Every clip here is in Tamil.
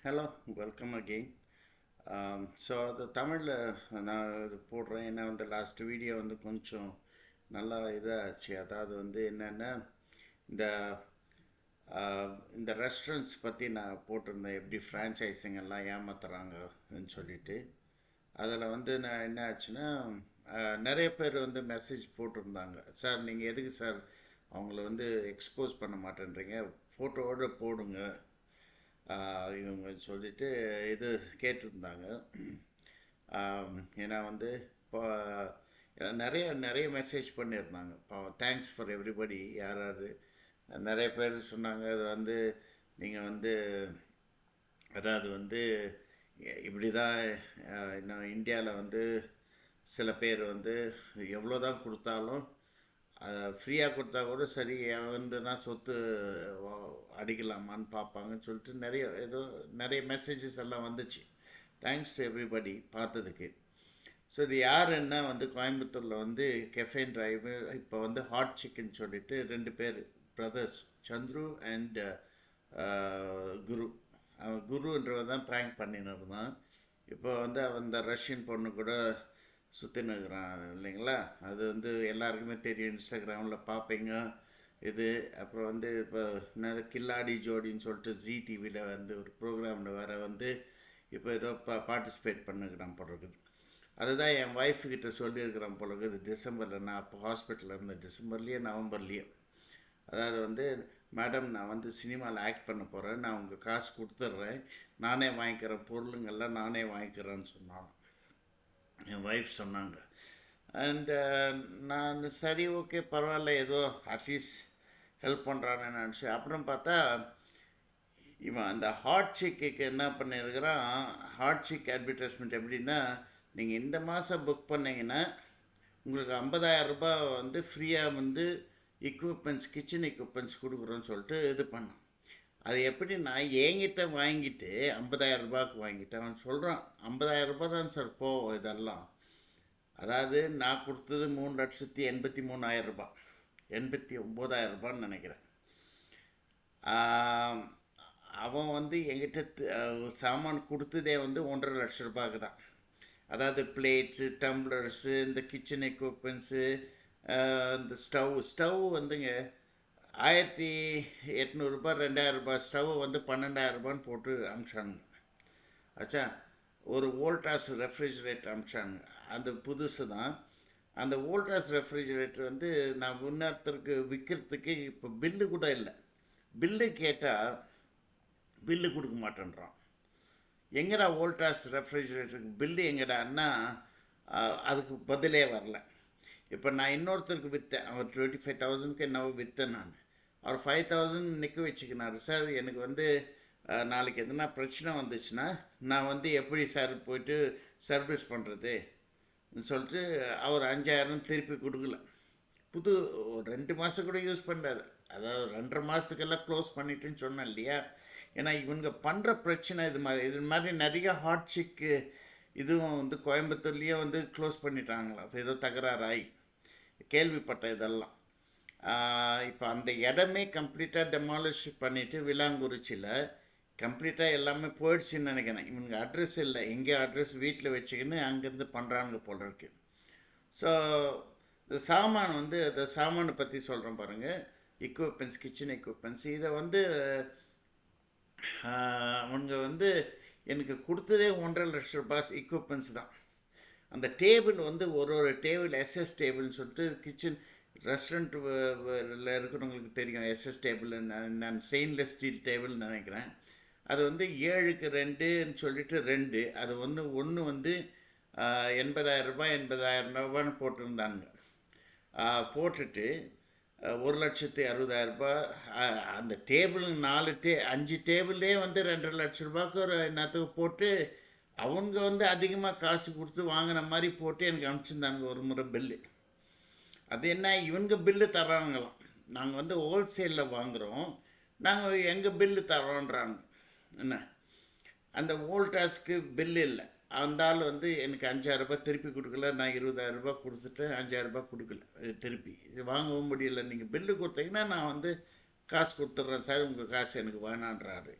Hello, welcome again. ஸோ அது தமிழில் நான் இது போடுறேன். ஏன்னா வந்து லாஸ்ட் வீடியோ வந்து கொஞ்சம் நல்லா இதாச்சு. அதாவது வந்து என்னென்னா இந்த இந்த ரெஸ்டாரண்ட்ஸ் பற்றி நான் போட்டிருந்தேன், எப்படி ஃப்ரான்ச்சைஸிங் எல்லாம் ஏமாத்துறாங்கன்னு சொல்லிட்டு. அதில் வந்து நான் என்ன ஆச்சுன்னா, நிறைய பேர் வந்து மெசேஜ் போட்டிருந்தாங்க, சார் நீங்கள் எதுக்கு சார் அவங்கள வந்து எக்ஸ்போஸ் பண்ண மாட்டேன்றீங்க, ஃபோட்டோவோடு போடுங்க இவங்க சொல்லிட்டு இது கேட்டிருந்தாங்க. ஏன்னா வந்து இப்போ நிறைய நிறைய மெசேஜ் பண்ணியிருந்தாங்க. இப்போ தேங்க்ஸ் ஃபார் எவ்ரிபடி. யார் யார் நிறைய பேர் சொன்னாங்க, அது வந்து நீங்கள் வந்து அதாவது வந்து இப்படி தான் இன்னும் இந்தியாவில் வந்து சில பேர் வந்து எவ்வளோ தான் கொடுத்தாலும் ஃப்ரீயாக கொடுத்தா கூட சரி வந்துன்னா சொத்து அடிக்கலாமான்னு பார்ப்பாங்கன்னு சொல்லிட்டு நிறைய மெசேஜஸ் எல்லாம் வந்துச்சு. தேங்க்ஸ் டு எவ்ரிபடி பார்த்ததுக்கு. ஸோ இது யாருன்னா வந்து கோயம்புத்தூரில் வந்து கெஃபேன் டிரைவ் இப்போ வந்து ஹாட் சிக்கன் சொல்லிட்டு ரெண்டு பேர் பிரதர்ஸ், சந்துரு அண்ட் குரு. குருன்றவன் தான் ப்ராங்க் பண்ணின்னு இருந்தான். இப்போ வந்து அவன் இந்த ரஷ்யன் பொண்ணு கூட சுற்றின்னு இருக்கிறான் இல்லைங்களா. அது வந்து எல்லாருக்குமே தெரியும், இன்ஸ்டாகிராமில் பார்ப்பீங்க இது. அப்புறம் வந்து இப்போ கில்லாடி ஜோடின்னு சொல்லிட்டு ஜி டிவியில் வந்து ஒரு ப்ரோக்ராமில் வேறு வந்து இப்போ ஏதோ பார்ட்டிசிபேட் பண்ணிக்கிறான் போல இருக்குது. அதுதான் என் ஒய்ஃப்கிட்ட சொல்லியிருக்கிறேன் போல இருக்குது. டிசம்பரில் நான் அப்போ ஹாஸ்பிட்டலில் இருந்தேன், டிசம்பர்லேயே நவம்பர்லேயே. அதாவது வந்து மேடம் நான் வந்து சினிமாவில் ஆக்ட் பண்ண போகிறேன், நான் உங்கள் காசு கொடுத்துட்றேன், நானே வாங்கிக்கிறேன், பொருளுங்கள்லாம் நானே வாங்கிக்கிறேன்னு சொன்னான் என் ஒய்ஃப் சொன்னாங்க. அண்டு நான் சரி ஓகே பரவாயில்ல, ஏதோ அட்லீஸ்ட் ஹெல்ப் பண்ணுறான்னு நினச்சி அப்புறம் பார்த்தா இவன் அந்த ஹாட் சிக்குக்கு என்ன பண்ணியிருக்கிறான். ஹாட் சிக் அட்வர்டைஸ்மெண்ட் எப்படின்னா, நீங்கள் இந்த மாதம் புக் பண்ணிங்கன்னா உங்களுக்கு 50,000 ரூபாய் வந்து ஃப்ரீயாக வந்து எக்யூப்மெண்ட்ஸ், கிச்சன் எக்யூப்மெண்ட்ஸ் கொடுக்குறோன்னு சொல்லிட்டு இது பண்ணான். அது எப்படின்னா என்கிட்ட வாங்கிட்டு 50,000 ரூபாய்க்கு வாங்கிட்டு அவன் சொல்கிறான், 50,000 ரூபாய் தான் சார் போவோம் இதெல்லாம். அதாவது நான் கொடுத்தது 3,83,000 ரூபாய், 89,000 ரூபான்னு நினைக்கிறேன். அவன் வந்து எங்கிட்ட சாமான் கொடுத்ததே வந்து 1,50,000 ரூபாய்க்கு தான். அதாவது பிளேட்ஸு, டம்ளர்ஸு, இந்த கிச்சன் எக்யூப்மெண்ட்ஸு, இந்த ஸ்டவ் வந்துங்க 1,800 ரூபா, 2,000 ரூபாய் ஸ்டவ் வந்து 12,000 ரூபான்னு போட்டு அனுப்பிச்சானுங்க. ஆச்சா, ஒரு வோல்டாஸ் ரெஃப்ரிஜிரேட்டர் அனுப்பிச்சானுங்க, அந்த புதுசு தான். அந்த வோல்டாஸ் ரெஃப்ரிஜிரேட்டர் வந்து நான் இன்னொருத்தருக்கு விற்கிறதுக்கு இப்போ பில்லு கூட இல்லை. பில்லு கேட்டால் பில்லு கொடுக்க மாட்டேன்றான். எங்கடா வோல்டாஸ் ரெஃப்ரிஜிரேட்டருக்கு பில்லு எங்கடான்னா அதுக்கு பதிலே வரல. இப்போ நான் இன்னொருத்தருக்கு விற்றேன், அவர் 25,000க்கு என்னவோ விற்றேன் நான். அவர் 5,000 நிற்க வச்சுக்கினார். சார் எனக்கு வந்து நாளைக்கு எதுனா பிரச்சனை வந்துச்சுன்னா நான் வந்து எப்படி சார் போயிட்டு சர்வீஸ் பண்ணுறது சொல்லிட்டு அவர் 5,000 திருப்பி கொடுக்கல. புது 2 மாதம் கூட யூஸ் பண்ணுறாரு. அதாவது 2.5 மாதத்துக்கெல்லாம் க்ளோஸ் பண்ணிட்டுன்னு சொன்னேன் இல்லையா. ஏன்னா இவங்க பண்ணுற பிரச்சனை இது மாதிரி நிறைய ஹாட் சிக்கு இதுவும் வந்து கோயம்புத்தூர்லேயே வந்து க்ளோஸ் பண்ணிட்டாங்களா, ஏதோ தகராறாய் கேள்விப்பட்ட இதெல்லாம். இப்போ அந்த இடமே கம்ப்ளீட்டாக டெமாலிஷ் பண்ணிவிட்டு விலாங்குறிச்சியில் கம்ப்ளீட்டாக எல்லாமே போயிடுச்சுன்னு நினைக்கிறேன். இவனுக்கு அட்ரஸ் இல்லை, எங்கேயோ அட்ரஸ் வீட்டில் வச்சுக்கின்னு அங்கேருந்து பண்ணுறாங்க போல இருக்கு. ஸோ இந்த சாமான் வந்து அந்த சாமானை பற்றி சொல்கிறேன் பாருங்கள். எக்யூப்மெண்ட்ஸ், கிச்சன் எக்யூப்மெண்ட்ஸ், இதை வந்து அவங்க வந்து எனக்கு கொடுத்ததே 1,50,000 ரூபாய் எக்யூப்மெண்ட்ஸ் தான். அந்த டேபிள் வந்து ஒரு டேபிள் எஸ்எஸ் டேபிள்னு சொல்லிட்டு கிச்சன் ரெஸ்டாரண்ட்டில் இருக்கிறவங்களுக்கு தெரியும். எஸ்எஸ் டேபிள் நான் ஸ்டெயின்லெஸ் ஸ்டீல் டேபிள்னு நினைக்கிறேன். அது வந்து 7க்கு 2ன்னு சொல்லிட்டு 2, அது வந்து ஒன்று வந்து 80,000 ரூபாய் 80,000 ரூபான்னு போட்டிருந்தாங்க. போட்டுட்டு 1,60,60,000 ரூபாய். அந்த டேபிள் 5 டேபிளே வந்து 2,50,000 ரூபாய்க்கு ஒரு என்னத்துக்கு போட்டு அவங்க வந்து அதிகமாக காசு கொடுத்து வாங்கின மாதிரி போட்டு எனக்கு அனுப்பிச்சிருந்தாங்க ஒரு முறை பில்லு. அது என்ன, இவங்க பில்லு தர்றாங்களாம், நாங்கள் வந்து ஹோல்சேலில் வாங்குகிறோம், நாங்கள் எங்கள் பில்லு தரோன்றாங்க. என்ன, அந்த வோல்டாஸ்க்கு பில்லு இல்லை. அந்த ஆள் வந்து எனக்கு 5,000 ரூபாய் திருப்பி கொடுக்கல, நான் 20,000 ரூபாய் கொடுத்துட்டு 5,000 ரூபாய் கொடுக்கல திருப்பி. இது வாங்கவும் முடியல, நீங்கள் பில்லு கொடுத்தீங்கன்னா நான் வந்து காசு கொடுத்துட்றேன் சார், உங்கள் காசு எனக்கு வேணான்றாரு.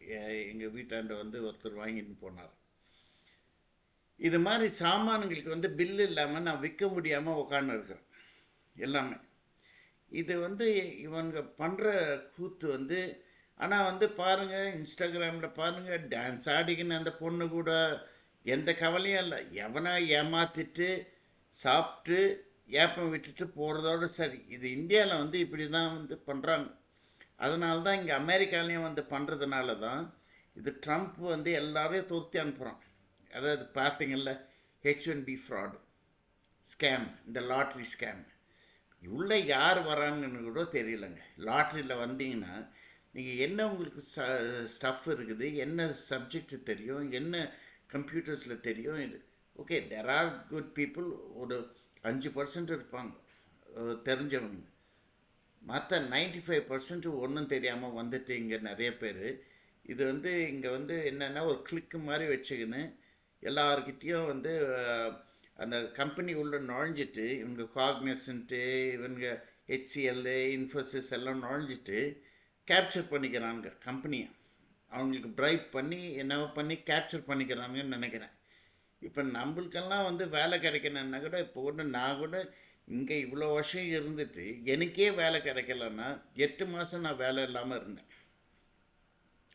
எங்கள் வீட்டாண்ட வந்து ஒருத்தர் வாங்கிட்டு போனார். இது மாதிரி சாமான்களுக்கு வந்து பில்லு இல்லாமல் நான் விற்க முடியாமல் உட்காந்து இருக்கிறேன் எல்லாமே. இது வந்து இவங்க பண்ணுற கூத்து வந்து, ஆனால் வந்து பாருங்கள், இன்ஸ்டாகிராமில் பாருங்கள், டான்ஸ் ஆடிக்கின்னு அந்த பொண்ணு கூட எந்த கவலையும் இல்லை. எவனை ஏமாற்றிட்டு சாப்பிட்டு ஏப்பம் விட்டுட்டு போகிறதோடு சரி. இது இந்தியாவில் வந்து இப்படி தான் வந்து பண்ணுறாங்க. அதனால தான் இங்கே அமெரிக்காலையும் வந்து பண்ணுறதுனால தான் இது ட்ரம்ப் வந்து எல்லாரையும் துரத்தி அனுப்புகிறான். அதாவது பார்த்தீங்கள்ல, H1B ஃப்ராடு ஸ்கேம், இந்த லாட்ரி ஸ்கேம். உள்ளே யார் வராங்கன்னு கூட தெரியலங்க. லாட்ரியில் வந்தீங்கன்னா நீங்கள் என்ன உங்களுக்கு ஸ்டஃப் இருக்குது, என்ன சப்ஜெக்ட் தெரியும், என்ன கம்ப்யூட்டர்ஸில் தெரியும். இது okay, there are good people, ஒரு 5% இருப்பாங்க தெரிஞ்சவங்க. மற்ற 95% ஒன்றும் தெரியாமல் வந்துட்டு இங்கே நிறைய பேர். இது வந்து இங்கே வந்து என்னென்னா ஒரு கிளிக்கு மாதிரி வச்சுக்கின்னு எல்லார்கிட்டேயும் வந்து அந்த கம்பெனி உள்ளே நுழைஞ்சிட்டு, இவங்க காக்னிசன்ட்டு, இவங்க HCL, இன்ஃபோசிஸ் எல்லாம் நுழைஞ்சிட்டு கேப்சர் பண்ணிக்கிறாங்க கம்பெனியை. அவங்களுக்கு ப்ரைப் பண்ணி என்னவோ பண்ணி கேப்சர் பண்ணிக்கிறாங்கன்னு நினைக்கிறேன். இப்போ நம்மளுக்கெல்லாம் வந்து வேலை கிடைக்கணுன்னா கூட, இப்போ ஒன்று நான் கூட இங்கே இவ்வளோ வருஷம் இருந்துட்டு எனக்கே வேலை கிடைக்கலன்னா 8 மாதம் நான் வேலை இல்லாமல் இருந்தேன்.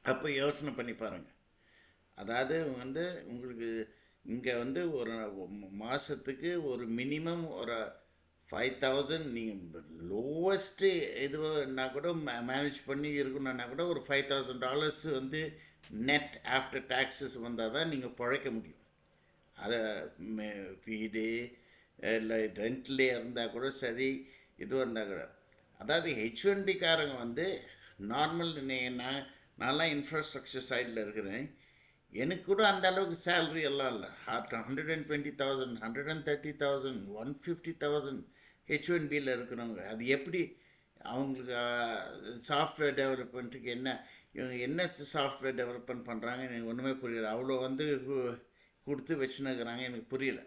அப்போ யோசனை பண்ணி பாருங்கள். அதாவது வந்து உங்களுக்கு இங்கே வந்து ஒரு மாதத்துக்கு ஒரு மினிமம் ஒரு 5,000, நீங்கள் லோவஸ்ட்டு இதுனா கூட மேனேஜ் பண்ணி இருக்கணுன்னா கூட ஒரு $5,000 வந்து நெட் ஆஃப்டர் டேக்ஸஸ் வந்தால் தான் நீங்கள் பிழைக்க முடியும். அதை வீடு இல்லை ரெண்ட்லே இருந்தால் கூட சரி, இது இருந்தால் கூட. அதாவது H1Bக்காரங்க வந்து நார்மல், நான்லாம் இன்ஃப்ராஸ்ட்ரக்சர் சைடில் இருக்கிறேன். எனக்கு கூட அந்த அளவுக்கு சேல்ரி எல்லாம் இல்லை. 120,000, 130,000, 150,000 H1Bயில் இருக்கிறவங்க. அது எப்படி அவங்களுக்கு சாஃப்ட்வேர் டெவலப்மெண்ட்டுக்கு இவங்க என்ன சாஃப்ட்வேர் டெவலப்மெண்ட் பண்ணுறாங்க எனக்கு ஒன்றுமே புரியல. அவ்வளோ வந்து கொடுத்து வச்சுன்னுக்கிறாங்க, எனக்கு புரியல.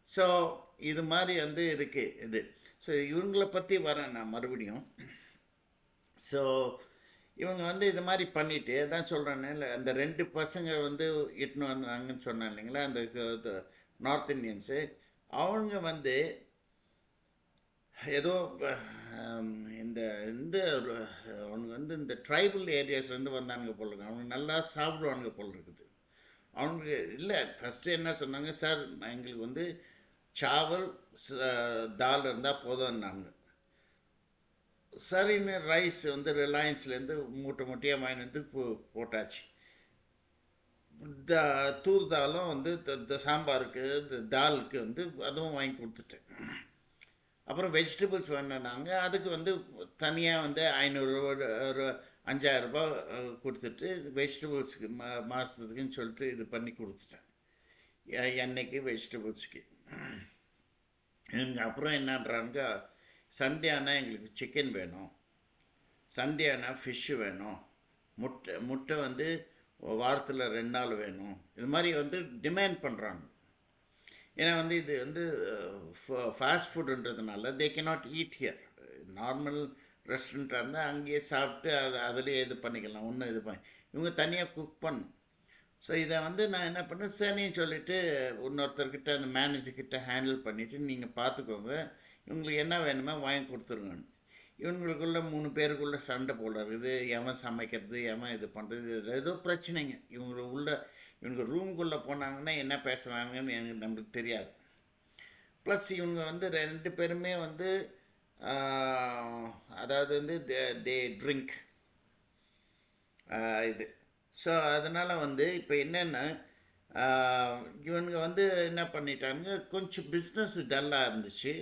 ஸோ இது மாதிரி வந்து இதுக்கு இது. ஸோ இவங்களை பற்றி வரேன் நான் மறுபடியும். ஸோ இவங்க வந்து இது மாதிரி பண்ணிவிட்டு தான் சொல்கிறேன்னு, இல்லை அந்த 2 பசங்க வந்து இட்டுன்னு வந்தாங்கன்னு சொன்னேன் இல்லைங்களா, அந்த நார்த் இந்தியன்ஸு. அவங்க வந்து ஏதோ இந்த இந்த அவனுக்கு வந்து இந்த ட்ரைபல் ஏரியாஸ்லேருந்து வந்தானுங்க போல் இருக்குது. அவனுக்கு நல்லா சாப்பிடுவானுங்க போல் இருக்குது. அவனுக்கு இல்லை, ஃபஸ்ட்டு என்ன சொன்னாங்க, சார் எங்களுக்கு வந்து சாவல் தால் இருந்தால் போதும்னாங்க. சரின்னு ரைஸ் வந்து ரிலையன்ஸ்லேருந்து மூட்டை மூட்டையாக வாங்கி வந்து போட்டாச்சு. தூர் தாலும் வந்து சாம்பாருக்கு தாலுக்கு வந்து அதுவும் வாங்கி கொடுத்துட்டேன். அப்புறம் வெஜிடபிள்ஸ் வேணுன்னாங்க, அதுக்கு வந்து தனியாக வந்து 500 5,000 கொடுத்துட்டு வெஜிடபிள்ஸுக்கு மாதத்துக்குன்னு சொல்லிட்டு இது பண்ணி கொடுத்துட்டேன். எண்ணெய்க்கு வெஜிடபிள்ஸுக்கு. அப்புறம் என்னன்றாங்க, சண்டே ஆனால் எங்களுக்கு சிக்கன் வேணும், சண்டே ஆனால் ஃபிஷ்ஷு வேணும், முட்டை வந்து வாரத்தில் 2 நாள் வேணும். இது மாதிரி வந்து டிமாண்ட் பண்ணுறாங்க. ஏன்னா வந்து இது வந்து ஃபாஸ்ட் ஃபுட்டுன்றதுனால they cannot eat here. Normal ரெஸ்டாரண்ட்டாக இருந்தால் அங்கேயே சாப்பிட்டு அதுலேயே இது பண்ணிக்கலாம், ஒன்றும் இது பண்ணி இவங்க தனியாக குக் பண்ணும். ஸோ இதை வந்து நான் என்ன பண்ணேன், சரின்னு சொல்லிவிட்டு இன்னொருத்தர்கிட்ட அந்த மேனேஜர்கிட்ட ஹேண்டில் பண்ணிவிட்டு, நீங்கள் பார்த்துக்கோங்க, இவங்களுக்கு என்ன வேணுமோ வாங்கி கொடுத்துருங்கன்னு. இவங்களுக்குள்ள 3 பேருக்குள்ளே சண்டை போல இருக்குது. எவன் சமைக்கிறது, எவன் இது பண்ணுறது, ஏதோ பிரச்சனைங்க. இவங்க ரூமுக்குள்ளே போனாங்கன்னா என்ன பேசுகிறாங்கன்னு எனக்கு நம்மளுக்கு தெரியாது. ப்ளஸ் இவங்க வந்து 2 பேருமே வந்து அதாவது வந்து தே ட்ரிங்க் இது. ஸோ அதனால் வந்து இப்போ என்னென்னா இவனுங்க வந்து என்ன பண்ணிட்டாங்க, கொஞ்சம் பிஸ்னஸ் டல்லாக இருந்துச்சு.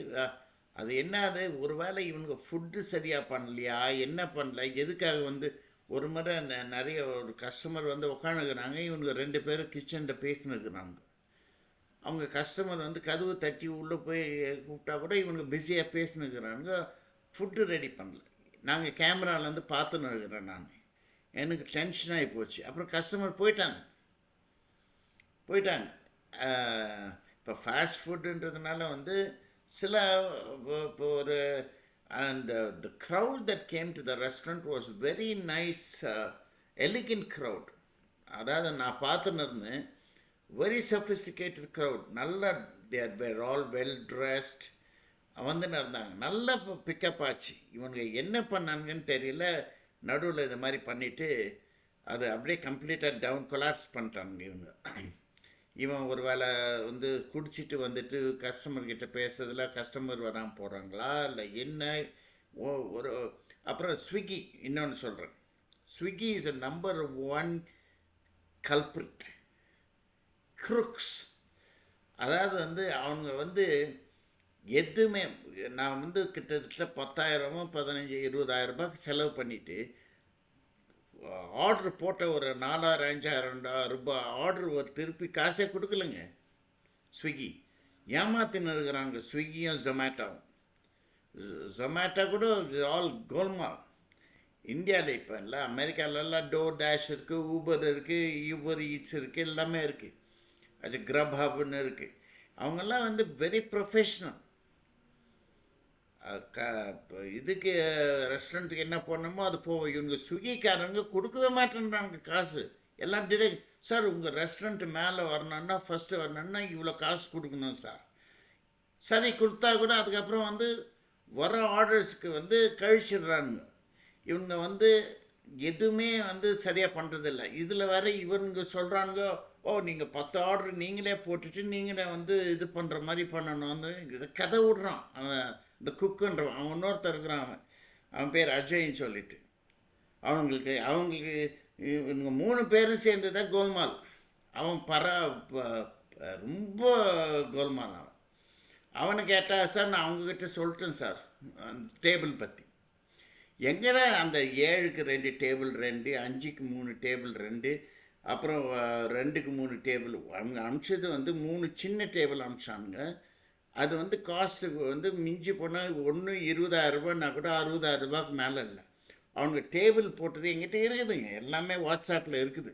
அது என்னது, ஒரு வேளை இவனுங்க ஃபுட்டு சரியாக பண்ணலையா, என்ன பண்ணல, எதுக்காக வந்து ஒரு முறை நிறைய ஒரு கஸ்டமர் வந்து உட்காந்துக்கிறாங்க, இவனுங்க 2 பேரும் கிச்சனில் பேசினுக்கிறாங்க. அவங்க கஸ்டமர் வந்து கதவு தட்டி உள்ளே போய் கூப்பிட்டா கூட இவனுங்க பிஸியாக பேசினுக்கிறாங்க, ஃபுட்டு ரெடி பண்ணல. நாங்கள் கேமராலேருந்து பார்த்துன்னு இருக்கிறேன் நான். எனக்கு டென்ஷன் ஆகி போச்சு. அப்புறம் கஸ்டமர் போயிட்டாங்க. இப்போ ஃபாஸ்ட் ஃபுட்டுன்றதுனால வந்து சில இப்போ ஒரு And the crowd that came to the restaurant was very nice, elegant crowd. அதாவது நான் பார்த்துன்னு இருந்தேன், வெரி sophisticated crowd. நல்லா they were all well dressed வந்துன்னு இருந்தாங்க. நல்லா பிக்கப் ஆச்சு. இவங்க என்ன பண்ணாங்கன்னு தெரியல, நடுவில் இது மாதிரி பண்ணிவிட்டு அது அப்படியே கம்ப்ளீட்டாக டவுன் கொலாப்ஸ் பண்ணிட்டாங்க இவங்க. இவன் ஒரு வேளை வந்து குடிச்சிட்டு வந்துட்டு கஸ்டமர்கிட்ட பேசுறதுல கஸ்டமர் வராமல் போகிறாங்களா இல்லை என்ன ஒரு. அப்புறம் ஸ்விக்கி இன்னொன்று சொல்கிறேன், Swiggy is a number 1 culprit crooks. அதாவது வந்து அவங்க வந்து எதுவுமே, நான் வந்து கிட்டத்தட்ட 10,000 15 20,000 ரூபாய்க்கு செலவு பண்ணிவிட்டு ஆர்டர் போட்ட ஒரு 4,000 5,000 ரூபாய் ஆர்டர் திருப்பி காசே கொடுக்கலங்க. ஸ்விக்கி ஏமாத்தின்னு இருக்கிறாங்க. ஸ்விக்கியும் ஜொமேட்டோவும். ஜொமேட்டோ கூட ஆல் கோல்மால். இந்தியாவில் இப்போ இல்லை, அமெரிக்காவிலலாம் டோர் டேஷ் இருக்குது, ஊபர் இருக்குது, யூபர் ஈட்ஸ் இருக்குது, எல்லாமே இருக்குது. அது கிரப் ஹப்னு இருக்குது. அவங்கெல்லாம் வந்து வெரி ப்ரொஃபஷ்னல். இதுக்கு ரெஸ்டாரண்ட்டுக்கு என்ன பண்ணணுமோ அது போவோம். இவங்க ஸ்விக்கிக்காரங்க கொடுக்கவே மாட்டேன்றாங்க காசு. எல்லாம் டிரெக்ட், சார் உங்கள் ரெஸ்டாரண்ட்டு மேலே வரணுன்னா ஃபஸ்ட்டு வரணுன்னா இவ்வளோ காசு கொடுக்கணும் சார். சரி கொடுத்தா கூட அதுக்கப்புறம் வந்து வர ஆர்டர்ஸுக்கு வந்து கழிச்சிடுறாங்க. இவங்க வந்து எதுவுமே வந்து சரியாக பண்ணுறதில்ல. இதில் வேற இவங்க சொல்கிறாங்க, ஓ நீங்கள் 10 ஆர்டர் நீங்களே போட்டுட்டு நீங்களே வந்து இது பண்ணுற மாதிரி பண்ணணும்னு இதை கதை விடுறான் அவன். இந்த குக்குன்றவன் அவன் இன்னொருத்தர் இருக்கிறான், அவன் பேர் அஜய்ன்னு சொல்லிட்டு. அவங்களுக்கு இவங்க 3 பேரும் சேர்ந்து தான் கோல்மால். அவன் ரொம்ப கோல்மால். அவனை கேட்டால், சார் நான் அவங்கக்கிட்ட சொல்லிட்டேன் சார் அந்த டேபிள் பற்றி. எங்கடா அந்த 7க்கு 2 டேபிள் 2, 5க்கு 3 டேபிள் 2, அப்புறம் 2க்கு 3 டேபிள். அவங்க அனுப்பிச்சது வந்து 3 சின்ன டேபிள் அனுப்பிச்சானுங்க. அது வந்து காஸ்ட்டுக்கு வந்து மிஞ்சி போனால் ஒன்று 20,000 ரூபாய்னா கூட 60,000 ரூபாய்க்கு மேலே இல்லை. அவங்க டேபிள் போட்டது எங்கிட்ட இருக்குதுங்க, எல்லாமே வாட்ஸ்அப்பில் இருக்குது,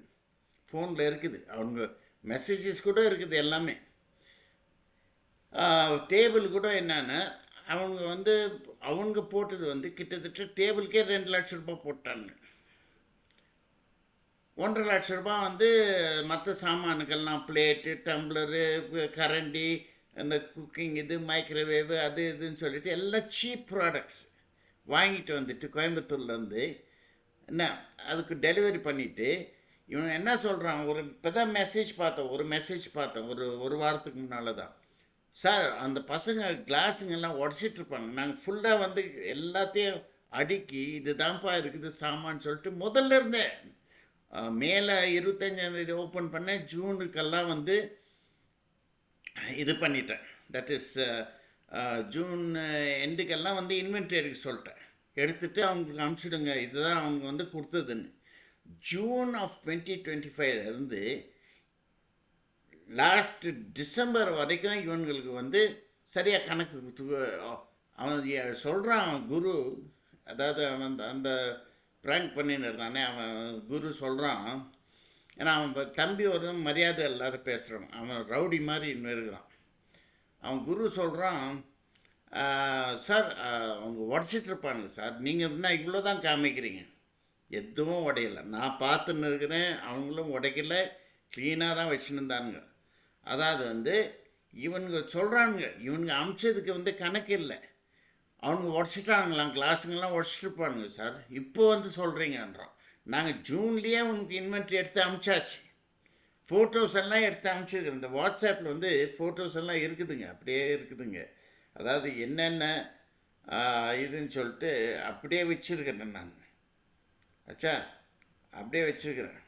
ஃபோனில் இருக்குது, அவங்க மெசேஜஸ் கூட இருக்குது எல்லாமே. டேபிள் கூட என்னென்னா அவங்க போட்டது வந்து கிட்டத்தட்ட டேபிளுக்கே 2 லட்சம் ரூபாய் போட்டாங்க. 1.5 லட்சம் ரூபாய் வந்து மற்ற சாமானுக்கெல்லாம் பிளேட்டு, டம்ளரு, கரண்டி, அந்த குக்கிங் இது, மைக்ரோவேவு, அது இதுன்னு சொல்லிட்டு எல்லாம் சீப் ப்ராடக்ட்ஸ் வாங்கிட்டு வந்துட்டு கோயம்புத்தூர்லேருந்து என்ன அதுக்கு டெலிவரி பண்ணிவிட்டு இவங்க என்ன சொல்கிறான், இப்போ தான் ஒரு மெசேஜ் பார்த்தேன் ஒரு வாரத்துக்கு முன்னால் தான். சார் அந்த பசங்க கிளாஸுங்கெல்லாம் உடச்சிட்ருப்பாங்க, நாங்கள் ஃபுல்லாக வந்து எல்லாத்தையும் அடுக்கி இது தான்ப்பா இருக்குது சாமான்னு சொல்லிட்டு முதல்ல இருந்தே மேலே 25ஆம் தேதி ஓப்பன் பண்ணேன், ஜூனுக்கெல்லாம் வந்து இது பண்ணிட்டேன். தட் இஸ் ஜூன் எண்டுக்கெல்லாம் வந்து இன்வென்ட்ரி எடுக்க சொல்லிட்டேன். எடுத்துகிட்டு அவங்களுக்கு அனுப்பிச்சிடுங்க, இதுதான் அவங்க வந்து கொடுத்ததுன்னு. ஜூன் ஆஃப் 2025 இருந்து லாஸ்ட் டிசம்பர் வரைக்கும் இவங்களுக்கு வந்து சரியாக கணக்கு அவன் சொல்கிறான். குரு, அதாவது அவன் அந்த ப்ராங்க் பண்ணின்னு இருந்தானே அவன் குரு சொல்கிறான். ஏன்னா அவன் தம்பி ஒரு மரியாதை எல்லாரும் பேசுகிறான், அவன் ரவுடி மாதிரி இன்னும் இருக்கிறான். அவன் குரு சொல்கிறான், சார் அவங்க உடச்சிட்ருப்பானுங்க சார், நீங்கள் எப்படின்னா இவ்வளோ தான் காமிக்கிறீங்க, எதுவும் உடையலை, நான் பார்த்துன்னு இருக்கிறேன், அவங்களும் உடைக்கல, க்ளீனாக தான் வச்சுன்னு இருந்தானுங்க. அதாவது வந்து இவனுங்க சொல்கிறானுங்க, இவனுங்க அமிச்சதுக்கு வந்து கணக்கு இல்லை, அவனுங்க உடச்சிட்டானுங்களாம், கிளாஸுங்கெல்லாம் உடச்சிட்ருப்பானுங்க சார், இப்போ வந்து சொல்கிறீங்கன்றான். நாங்கள் ஜூன்லேயே உனக்கு இன்வென்ட்ரி எடுத்து அனுப்பிச்சாச்சு, ஃபோட்டோஸ் எல்லாம் எடுத்து அனுப்பிச்சிருக்கிறேன். இந்த வாட்ஸ்அப்பில் வந்து ஃபோட்டோஸ் எல்லாம் இருக்குதுங்க, அப்படியே இருக்குதுங்க. அதாவது என்னென்ன இதுன்னு சொல்லிட்டு அப்படியே வச்சுருக்கிறேன் நான். ஆச்சா, அப்படியே வச்சுருக்கிறேன்.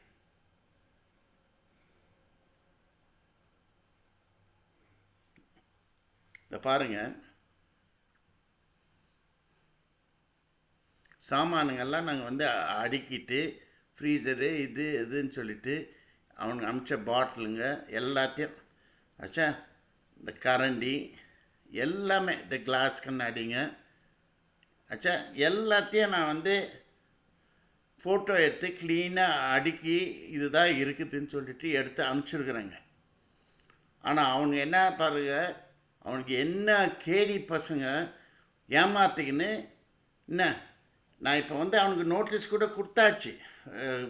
இதை பாருங்கள், சாமானுங்கள்லாம் நாங்கள் வந்து அடுக்கிட்டு ஃப்ரீசரு இது இதுன்னு சொல்லிட்டு அவனுக்கு அமிச்ச பாட்டிலுங்க எல்லாத்தையும் ஆச்சா, இந்த கரண்டி எல்லாமே, இந்த கிளாஸ் கண்ணாடிங்க ஆச்சா, எல்லாத்தையும் நான் வந்து ஃபோட்டோ எடுத்து க்ளீனாக அடுக்கி இதுதான் இருக்குதுன்னு சொல்லிட்டு எடுத்து அனுப்பிச்சிருக்குறேங்க. ஆனால் அவனுக்கு என்ன பாருங்க, அவனுக்கு என்ன கேடி பசங்க ஏமாத்திக்கின்னு என்ன நான் இப்போ வந்து அவனுக்கு நோட்டீஸ் கூட கொடுத்தாச்சு,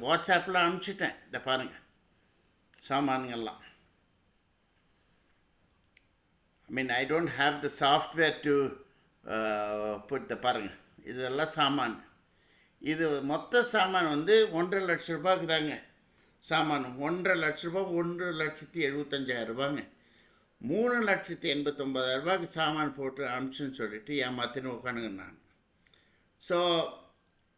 வாட்ஸ்அப்பில் அனுப்பிச்சிட்டேன். இதை பாருங்கள் சாமான்கள்லாம். I mean, I don't have the software to put the பாருங்கள், இதெல்லாம் சாமான். இது மொத்த சாமான் வந்து 1.5 லட்ச ரூபாய்க்கு தாங்க சாமான். 1.5 லட்ச ரூபா, 1,75,000 ரூபாங்க. 3,89,000 ரூபாய்க்கு சாமான் போட்டு அனுப்பிச்சுன்னு சொல்லிட்டு ஏமாத்தின்னு உட்காந்துங்க நான். ஸோ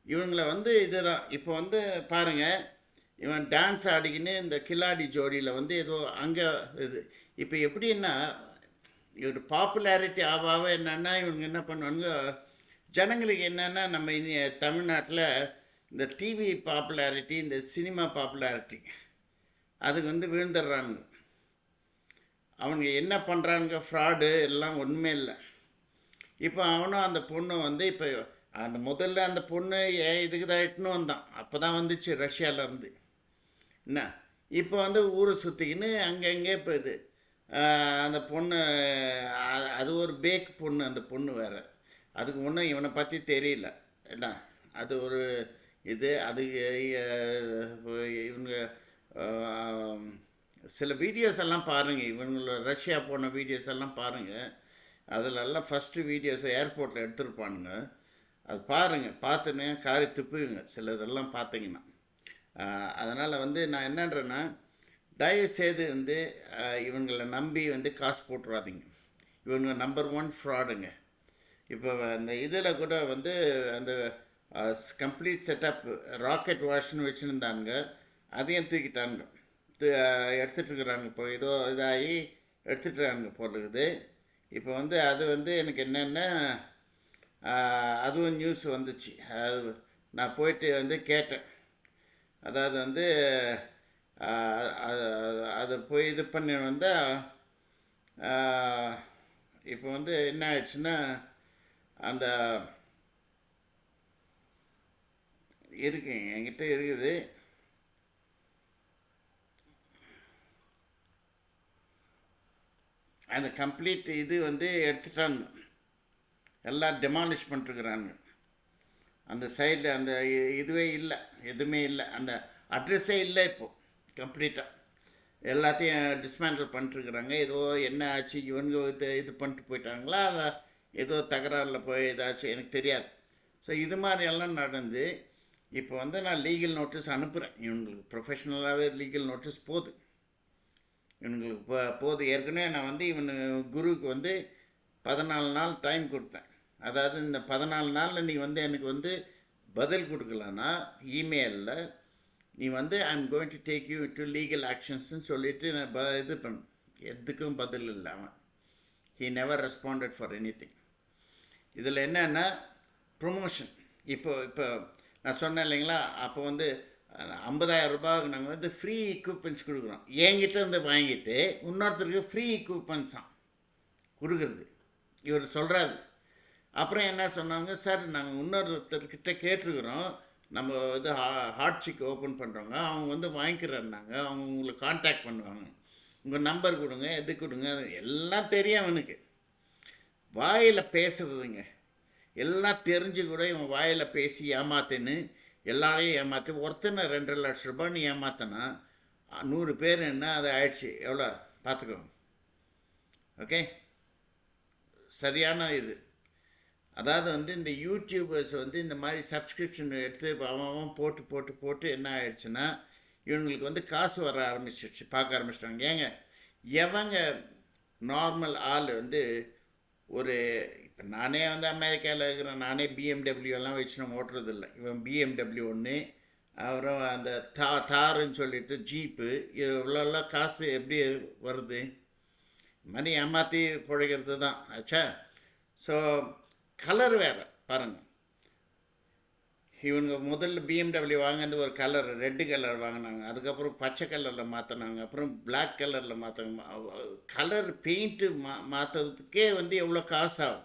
இவங்களை வந்து இதுதான் இப்போ வந்து பாருங்கள், இவன் டான்ஸ் ஆடிக்கின்னு இந்த கில்லாடி ஜோடியில் வந்து ஏதோ அங்கே இது. இப்போ எப்படின்னா இவர் பாப்புலாரிட்டி ஆவாக என்னென்னா இவங்க என்ன பண்ணுவாங்க, ஜனங்களுக்கு என்னென்னா நம்ம இனி தமிழ்நாட்டில் இந்த டிவி பாப்புலாரிட்டி, இந்த சினிமா பாப்புலாரிட்டி அதுக்கு வந்து விழுந்துடுறாங்க. அவனுங்க என்ன பண்ணுறானுங்க, ஃப்ராடு எல்லாம் ஒன்றுமே இல்லை. இப்போ அவனும் அந்த பொண்ணு வந்து இப்போ அந்த முதல்ல அந்த பொண்ணு இதுக்கு தான் இட்டுன்னு வந்தான், அப்போ தான் வந்துச்சு ரஷ்யாவிலேருந்து. என்ன இப்போ வந்து ஊரை சுற்றிக்கின்னு அங்கங்கே இப்போ இது அந்த பொண்ணு, அது ஒரு பேக் பொண்ணு, அந்த பொண்ணு வேறு. அதுக்கு ஒன்றும் இவனை பற்றி தெரியல. என்ன அது ஒரு இது. அது இவங்க சில வீடியோஸ் எல்லாம் பாருங்கள், இவங்களோட ரஷ்யா போன வீடியோஸ் எல்லாம் பாருங்கள். அதிலெல்லாம் ஃபஸ்ட்டு வீடியோஸை ஏர்போர்ட்டில் எடுத்துருப்பானுங்க. அது பாருங்கள், பார்த்துன்னு காரி துப்புங்க சில இதெல்லாம் பார்த்தீங்கன்னா. அதனால் வந்து நான் என்னன்றேன்னா, தயவுசெய்து வந்து இவங்களை நம்பி வந்து காசு போட்டுறாதீங்க. இவங்க நம்பர் 1 ஃப்ராடுங்க. இப்போ அந்த இதில் கூட வந்து அந்த கம்ப்ளீட் செட்டப் ராக்கெட் வாஷ்னு வச்சுருந்தாங்க, அதையும் தூக்கிட்டாங்க, எடுத்துகிட்ருக்குறாங்க. இப்போ ஏதோ இதாகி எடுத்துட்டுறாங்க போடுறது. இப்போ வந்து அது வந்து எனக்கு என்னென்னா அதுவும் நியூஸ் வந்துச்சு. அது நான் போயிட்டு வந்து கேட்டேன். அதாவது வந்து அதை போய் இது பண்ணி வந்தால் இப்போ வந்து என்ன ஆயிடுச்சுன்னா, அந்த இருக்குங்க என்கிட்ட இருக்குது. அந்த கம்ப்ளீட் இது வந்து எடுத்துட்டாங்க, எல்லாம் டெமாலிஷ் பண்ணிட்டுருக்குறாங்க. அந்த சைடில் அந்த இதுவே இல்லை, எதுவுமே இல்லை, அந்த அட்ரஸே இல்லை. இப்போது கம்ப்ளீட்டாக எல்லாத்தையும் டிஸ்மேண்டில் பண்ணிட்டுருக்குறாங்க. ஏதோ என்ன ஆச்சு, இவங்க இது பண்ணிட்டு போயிட்டாங்களா, ஏதோ தகராறில் போய் ஏதாச்சும் எனக்கு தெரியாது. ஸோ இது மாதிரி எல்லாம் நடந்து இப்போ வந்து நான் லீகல் நோட்டீஸ் அனுப்புகிறேன். இவங்களுக்கு ப்ரொஃபஷ்னலாகவே லீகல் நோட்டீஸ் போகுது இவங்களுக்கு போகுது. ஏற்கனவே நான் வந்து இவனு குருவுக்கு வந்து 14 நாள் டைம் கொடுத்தேன். அதாவது இந்த 14 நாளில் நீ வந்து எனக்கு வந்து பதில் கொடுக்கலன்னா இமெயிலில் நீ வந்து I am going to take you to legal ஆக்ஷன்ஸ்ன்னு சொல்லிவிட்டு நான் இது பண்ண, எதுக்கும் பதில் இல்லை அவன். He never responded for anything. இதில் என்னென்னா ப்ரொமோஷன். இப்போ நான் சொன்னேன் இல்லைங்களா, அப்போ வந்து 50,000 ரூபாய்க்கு நாங்கள் வந்து ஃப்ரீ எக்யூப்மெண்ட்ஸ் கொடுக்குறோம். என்கிட்ட இருந்து வாங்கிட்டு இன்னொருத்தருக்கு ஃப்ரீ எக்யூப்மெண்ட்ஸாம் கொடுக்குறது இவர் சொல்கிறாரு. அப்புறம் என்ன சொன்னாங்க, சார் நாங்கள் இன்னொருத்தர்கிட்ட கேட்டிருக்கிறோம், நம்ம இது ஹார்ட் சிக் ஓப்பன் பண்ணுறோங்க, அவங்க வந்து வாங்கிக்கிறேன்னாங்க, அவங்க உங்களுக்கு கான்டாக்ட் பண்ணுவாங்க, உங்கள் நம்பர் கொடுங்க, எது கொடுங்க, எல்லாம் தெரியும் அவனுக்கு. வாயில் பேசுறதுங்க எல்லாம் தெரிஞ்சு கூட இவன் வாயில் பேசி ஏமாத்துன்னு எல்லாரையும் ஏமாற்றி ஒருத்தனை 2.5 லட்ச ரூபாய் நீ ஏமாத்தினா 100 பேர் என்ன அது ஆயிடுச்சு, எவ்வளோ பார்த்துக்கோங்க. ஓகே, சரியான இது. அதாவது வந்து இந்த யூடியூபர்ஸ் வந்து இந்த மாதிரி சப்ஸ்கிரிப்ஷன் எடுத்து அவன் போட்டு போட்டு போட்டு என்ன ஆயிடுச்சுன்னா இவங்களுக்கு வந்து காசு வர ஆரம்பிச்சிடுச்சு, பார்க்க ஆரம்பிச்சிட்டாங்க. ஏங்க எவங்க நார்மல் ஆள் வந்து ஒரு இப்போ நானே வந்து அமெரிக்காவில் இருக்கிறேன், நானே BMW எல்லாம் வச்சு நான் ஓட்டுறதில்லை. இவன் BMW ஒன்று, அப்புறம் அந்த தாருன்னு சொல்லிட்டு ஜீப்பு, இவ்வளோலாம் காசு எப்படி வருது? மணி ஏமாற்றி பிழைக்கிறது தான் ஆச்சா. ஸோ கலர் வேறு பாருங்கள். இவங்க முதல்ல BMW வாங்கினது ஒரு கலர், ரெட்டு கலர் வாங்கினாங்க, அதுக்கப்புறம் பச்சை கலரில் மாற்றினாங்க, அப்புறம் பிளாக் கலரில் மாற்றினாங்க. கலர் பெயிண்ட்டு மாற்றுறதுக்கே வந்து எவ்வளோ காசு ஆகும்.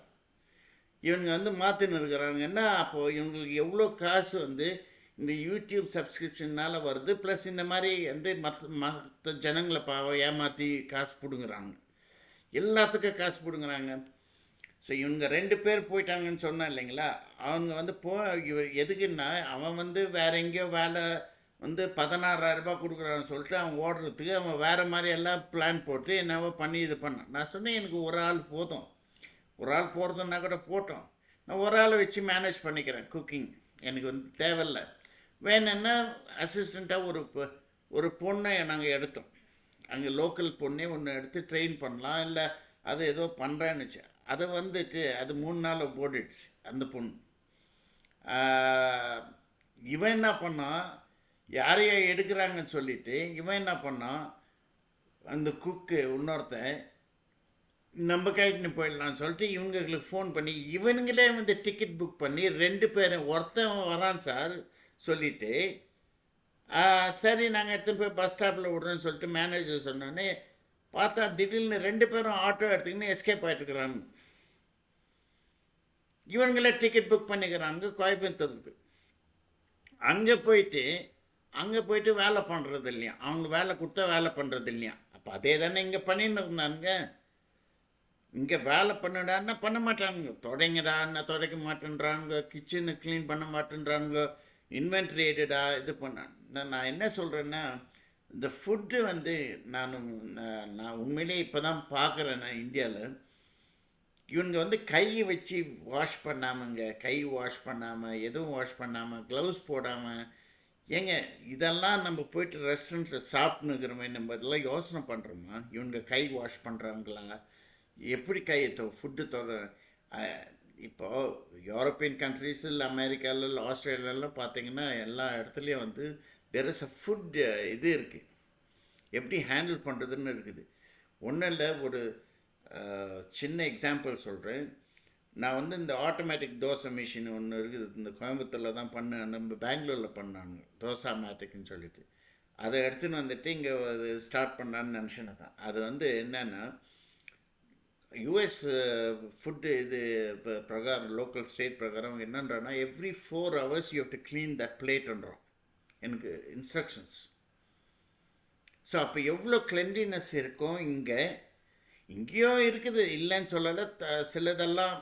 இவங்க வந்து மாற்றின்னு இருக்கிறாங்கன்னா அப்போது இவங்களுக்கு எவ்வளோ காசு வந்து இந்த யூடியூப் சப்ஸ்கிரிப்ஷன்னால் வருது. ப்ளஸ் இந்த மாதிரி வந்து மற்ற ஜனங்களை ஏமாற்றி காசு பிடுங்குறாங்க, எல்லாத்துக்கும் காசு பிடுங்குறாங்க. ஸோ இவங்க 2 பேர் போயிட்டாங்கன்னு சொன்னேன் இல்லைங்களா? அவங்க வந்து எதுக்குன்னா, அவன் வந்து வேற எங்கேயோ வேலை வந்து ரூ. 16,000 குடுக்குறான்னு சொல்லிட்டு, அவன் ஓடுறதுக்கு அவன் வேற மாரி எல்லாம் பிளான் போட்டு என்னவோ பண்ணி இது பண்ணான். நான் சொன்னேன், "எனக்கு ஒரு ஆள் போதும். ஒரு ஆள் போறதுன்னா கூட போட்டும். நான் ஒரு ஆள வச்சு மேனேஜ் பண்ணிக்கிறேன் குக்கிங். எனக்கு வந்து தேவையில்ல. வேணும்னா அசிஸ்டண்ட்டா ஒரு பொண்ணை நாங்க எடுத்தோம். அங்கே லோக்கல் பொண்ணே ஒன்று எடுத்து ட்ரெயின் பண்ணலாம், இல்லை அது ஏதோ பண்ணுறேன்னுச்சு. அதை வந்துட்டு அது 3 நாள் ஓடிடுச்சு அந்த பொண்ணு. ஆஹ், இவன் என்ன பண்ணான், யாரையோ எடுக்கிறாங்கன்னு சொல்லிட்டு இவன் என்ன பண்ணான், அந்த குக்கு இன்னொருத்தன் நம்ம கைட்டு போயிடலாம்னு சொல்லிட்டு இவங்களுக்கு ஃபோன் பண்ணி இவனுங்களே வந்து டிக்கெட் புக் பண்ணி 2 பேரும் ஒருத்தன் வரான் சார் சொல்லிட்டு, சரி நாங்கள் எடுத்துன்னு போய் பஸ் ஸ்டாப்பில் விட்றோன்னு சொல்லிட்டு மேனேஜர் சொன்னோன்னே பார்த்தா திடீர்னு 2 பேரும் ஆட்டோ எடுத்துக்கின்னு எஸ்கேப் ஆகிட்டுருக்குறாங்க. இவங்களே டிக்கெட் புக் பண்ணிக்கிறாங்க கோயம்புத்தூருக்கு. அங்கே போயிட்டு வேலை பண்ணுறது இல்லையா, அவங்க வேலை கொடுத்தா வேலை பண்ணுறது இல்லையா. அப்போ அதே தானே இங்கே பண்ணின்னு இருந்தானுங்க. இங்கே வேலை பண்ணுடான்னா பண்ண மாட்டானுங்க, தொடங்கடான்னா தொடக்க மாட்டேன்றாங்க, கிச்சனை க்ளீன் பண்ண மாட்டேன்றாங்க, இன்வென்ட்ரி எடுடா இது பண்ண. நான் என்ன சொல்கிறேன்னா, இந்த ஃபுட்டு வந்து நான் உண்மையிலே இப்போ தான் பார்க்குறேன். நான் இந்தியாவில் இவனுங்க வந்து கையை வச்சு வாஷ் பண்ணாமங்க, கை வாஷ் பண்ணாமல், எதுவும் வாஷ் பண்ணாமல், க்ளவுஸ் போடாமல். ஏங்க இதெல்லாம் நம்ம போயிட்டு ரெஸ்டாரண்ட்டில் சாப்பிட்ணுங்கிறோமே, நம்ம இதெல்லாம் யோசனை பண்ணுறோமா? இவனுங்க கை வாஷ் பண்ணுறாங்களா, எப்படி கையை ஃபுட்டு இப்போது யூரோப்பியன் கண்ட்ரீஸ் இல்லை அமெரிக்காவில் இல்லை ஆஸ்திரேலியாவிலாம் பார்த்தீங்கன்னா எல்லா இடத்துலையும் வந்து தெர் இஸ் அ ஃபுட் இது இருக்குது, எப்படி ஹேண்டில் பண்ணுறதுன்னு இருக்குது. ஒன்றும் இல்லை, ஒரு சின்ன எக்ஸாம்பிள் சொல்கிறேன். நான் வந்து இந்த ஆட்டோமேட்டிக் தோசை மிஷின் ஒன்று இருக்குது, இந்த கோயம்புத்தூரில் தான் பண்ணேன், நம்ம பெங்களூரில் பண்ணாங்க தோசை மேட்டிக்னு சொல்லிட்டு. அதை எடுத்துன்னு வந்துட்டு இங்கே அது ஸ்டார்ட் பண்ணான்னு நினச்சின்னு தான். அது வந்து என்னென்னா, யூஎஸ் ஃபுட்டு இது பிரகாரம் லோக்கல் ஸ்டேட் பிரகாரம் என்னன்றான்னா, every 4 hours you have to clean that பிளேட்ன்றோம் எனக்கு இன்ஸ்ட்ரக்ஷன்ஸ். ஸோ அப்போ எவ்வளோ கிளென்லினஸ் இருக்கும் இங்கேயோ இருக்குது, இல்லைன்னு சொல்லலை. சிலதெல்லாம்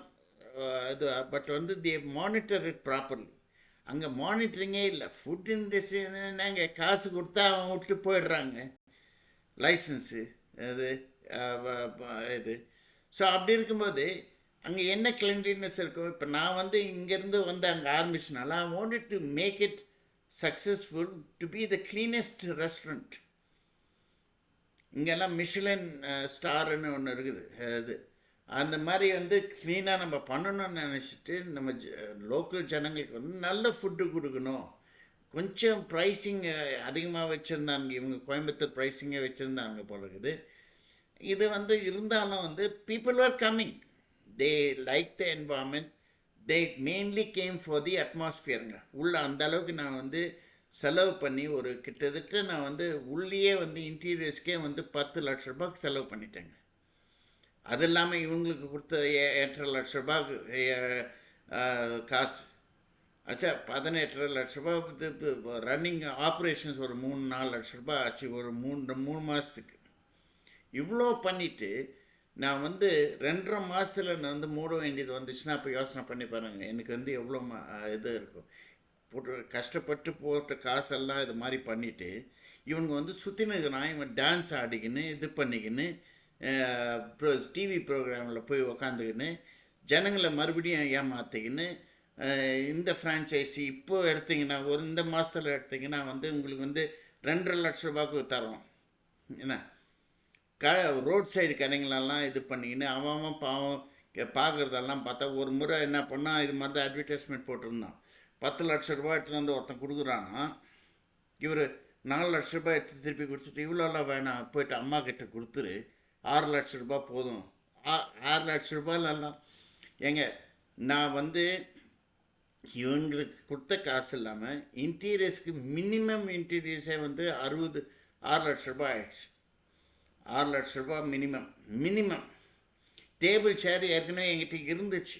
இது பட் வந்து தி மானிட்டர் இட் ப்ராப்பர்லி. அங்கே மானிட்டரிங்கே இல்லை. ஃபுட் இண்டஸ்ட்ரின்னு காசு கொடுத்தா அவன் விட்டு போயிடுறாங்க லைசன்ஸு அது இது. ஸோ அப்படி இருக்கும்போது அங்கே என்ன கிளென்லினஸ் இருக்கும்? இப்போ நான் வந்து இங்கேருந்து வந்து அங்கே ஆரம்பிச்சனால I wanted to make it successful to be the cleanest restaurant. இங்கெல்லாம் மிஷிலன் ஸ்டாருன்னு ஒன்று இருக்குது. அது அந்த மாதிரி வந்து க்ளீனாக நம்ம பண்ணணும்னு நினச்சிட்டு நம்ம லோக்கல் ஜனங்களுக்கு வந்து நல்ல ஃபுட்டு கொடுக்கணும். கொஞ்சம் ப்ரைஸிங் அதிகமாக வச்சுருந்தாங்க இவங்க, கோயம்புத்தூர் ப்ரைஸிங்கே வச்சுருந்தாங்க போல இருக்குது. இது வந்து இருந்தாலும் வந்து people are coming, they like the environment, they mainly came for the அட்மாஸ்ஃபியருங்க. உள்ள அந்த அளவுக்கு நான் வந்து செலவு பண்ணி ஒரு கிட்டத்தட்ட நான் வந்து உள்ளேயே வந்து இன்டீரியர்ஸ்க்கே வந்து 10 லட்ச ரூபாய்க்கு செலவு பண்ணிட்டேங்க. அது இல்லாமல் இவங்களுக்கு கொடுத்த 8.5 லட்ச ரூபாய்க்கு காசு ஆச்சா. 18.5 லட்ச ரூபா இது ரன்னிங் ஆப்ரேஷன்ஸ் ஒரு 3-4 லட்ச ரூபாய் ஆச்சு ஒரு 3 மாதத்துக்கு. இவ்வளோ பண்ணிவிட்டு நான் வந்து 2.5 மாதத்தில் நான் வந்து மூட வேண்டியது வந்துச்சுன்னா அப்போ யோசனை பண்ணி பாருங்க எனக்கு வந்து எவ்வளோ இது இருக்கும். போட்டு கஷ்டப்பட்டு போட்ட காசெல்லாம் இது மாதிரி பண்ணிவிட்டு இவனுங்க வந்து சுற்றினுக்குறான். இவன் டான்ஸ் ஆடிக்கின்னு இது பண்ணிக்கின்னு டிவி ப்ரோக்ராமில் போய் உக்காந்துக்கின்னு ஜனங்களை மறுபடியும் ஏமாற்றிக்கின்னு இந்த ஃப்ரான்ச்சைஸி இப்போ எடுத்திங்கன்னா இந்த மாதத்தில் எடுத்திங்கன்னா வந்து உங்களுக்கு வந்து 2.5 லட்ச ரூபாய்க்கு தரோம். என்ன ரோட் சைடு கடைங்களெல்லாம் இது பண்ணிக்கின்னு அவன் பாவம் பார்க்குறதெல்லாம் பார்த்தா ஒரு முறை என்ன பண்ணால் இது மாதிரி அட்வர்டைஸ்மெண்ட் போட்டிருந்தான். 10 லட்ச ரூபாய் எடுத்துகிட்டு வந்து ஒருத்தன் கொடுக்குறான்னா இவர் 4 லட்ச ரூபாய் எடுத்து திருப்பி கொடுத்துட்டு இவ்வளோலாம் வேணாம் போய்ட்டு அம்மா கிட்ட கொடுத்துரு 6 லட்ச ரூபாய் போதும். 6 லட்ச ரூபாயிலலாம் ஏங்க நான் வந்து இவங்களுக்கு கொடுத்த காசு இல்லாமல் இன்டீரியர்ஸ்க்கு மினிமம் இன்டீரியர்ஸே வந்து 6 லட்ச ரூபாய் ஆயிடுச்சு. 6 லட்ச ரூபாய் மினிமம். டேபிள் சேர் ஏற்கனவே என்கிட்ட இருந்துச்சு,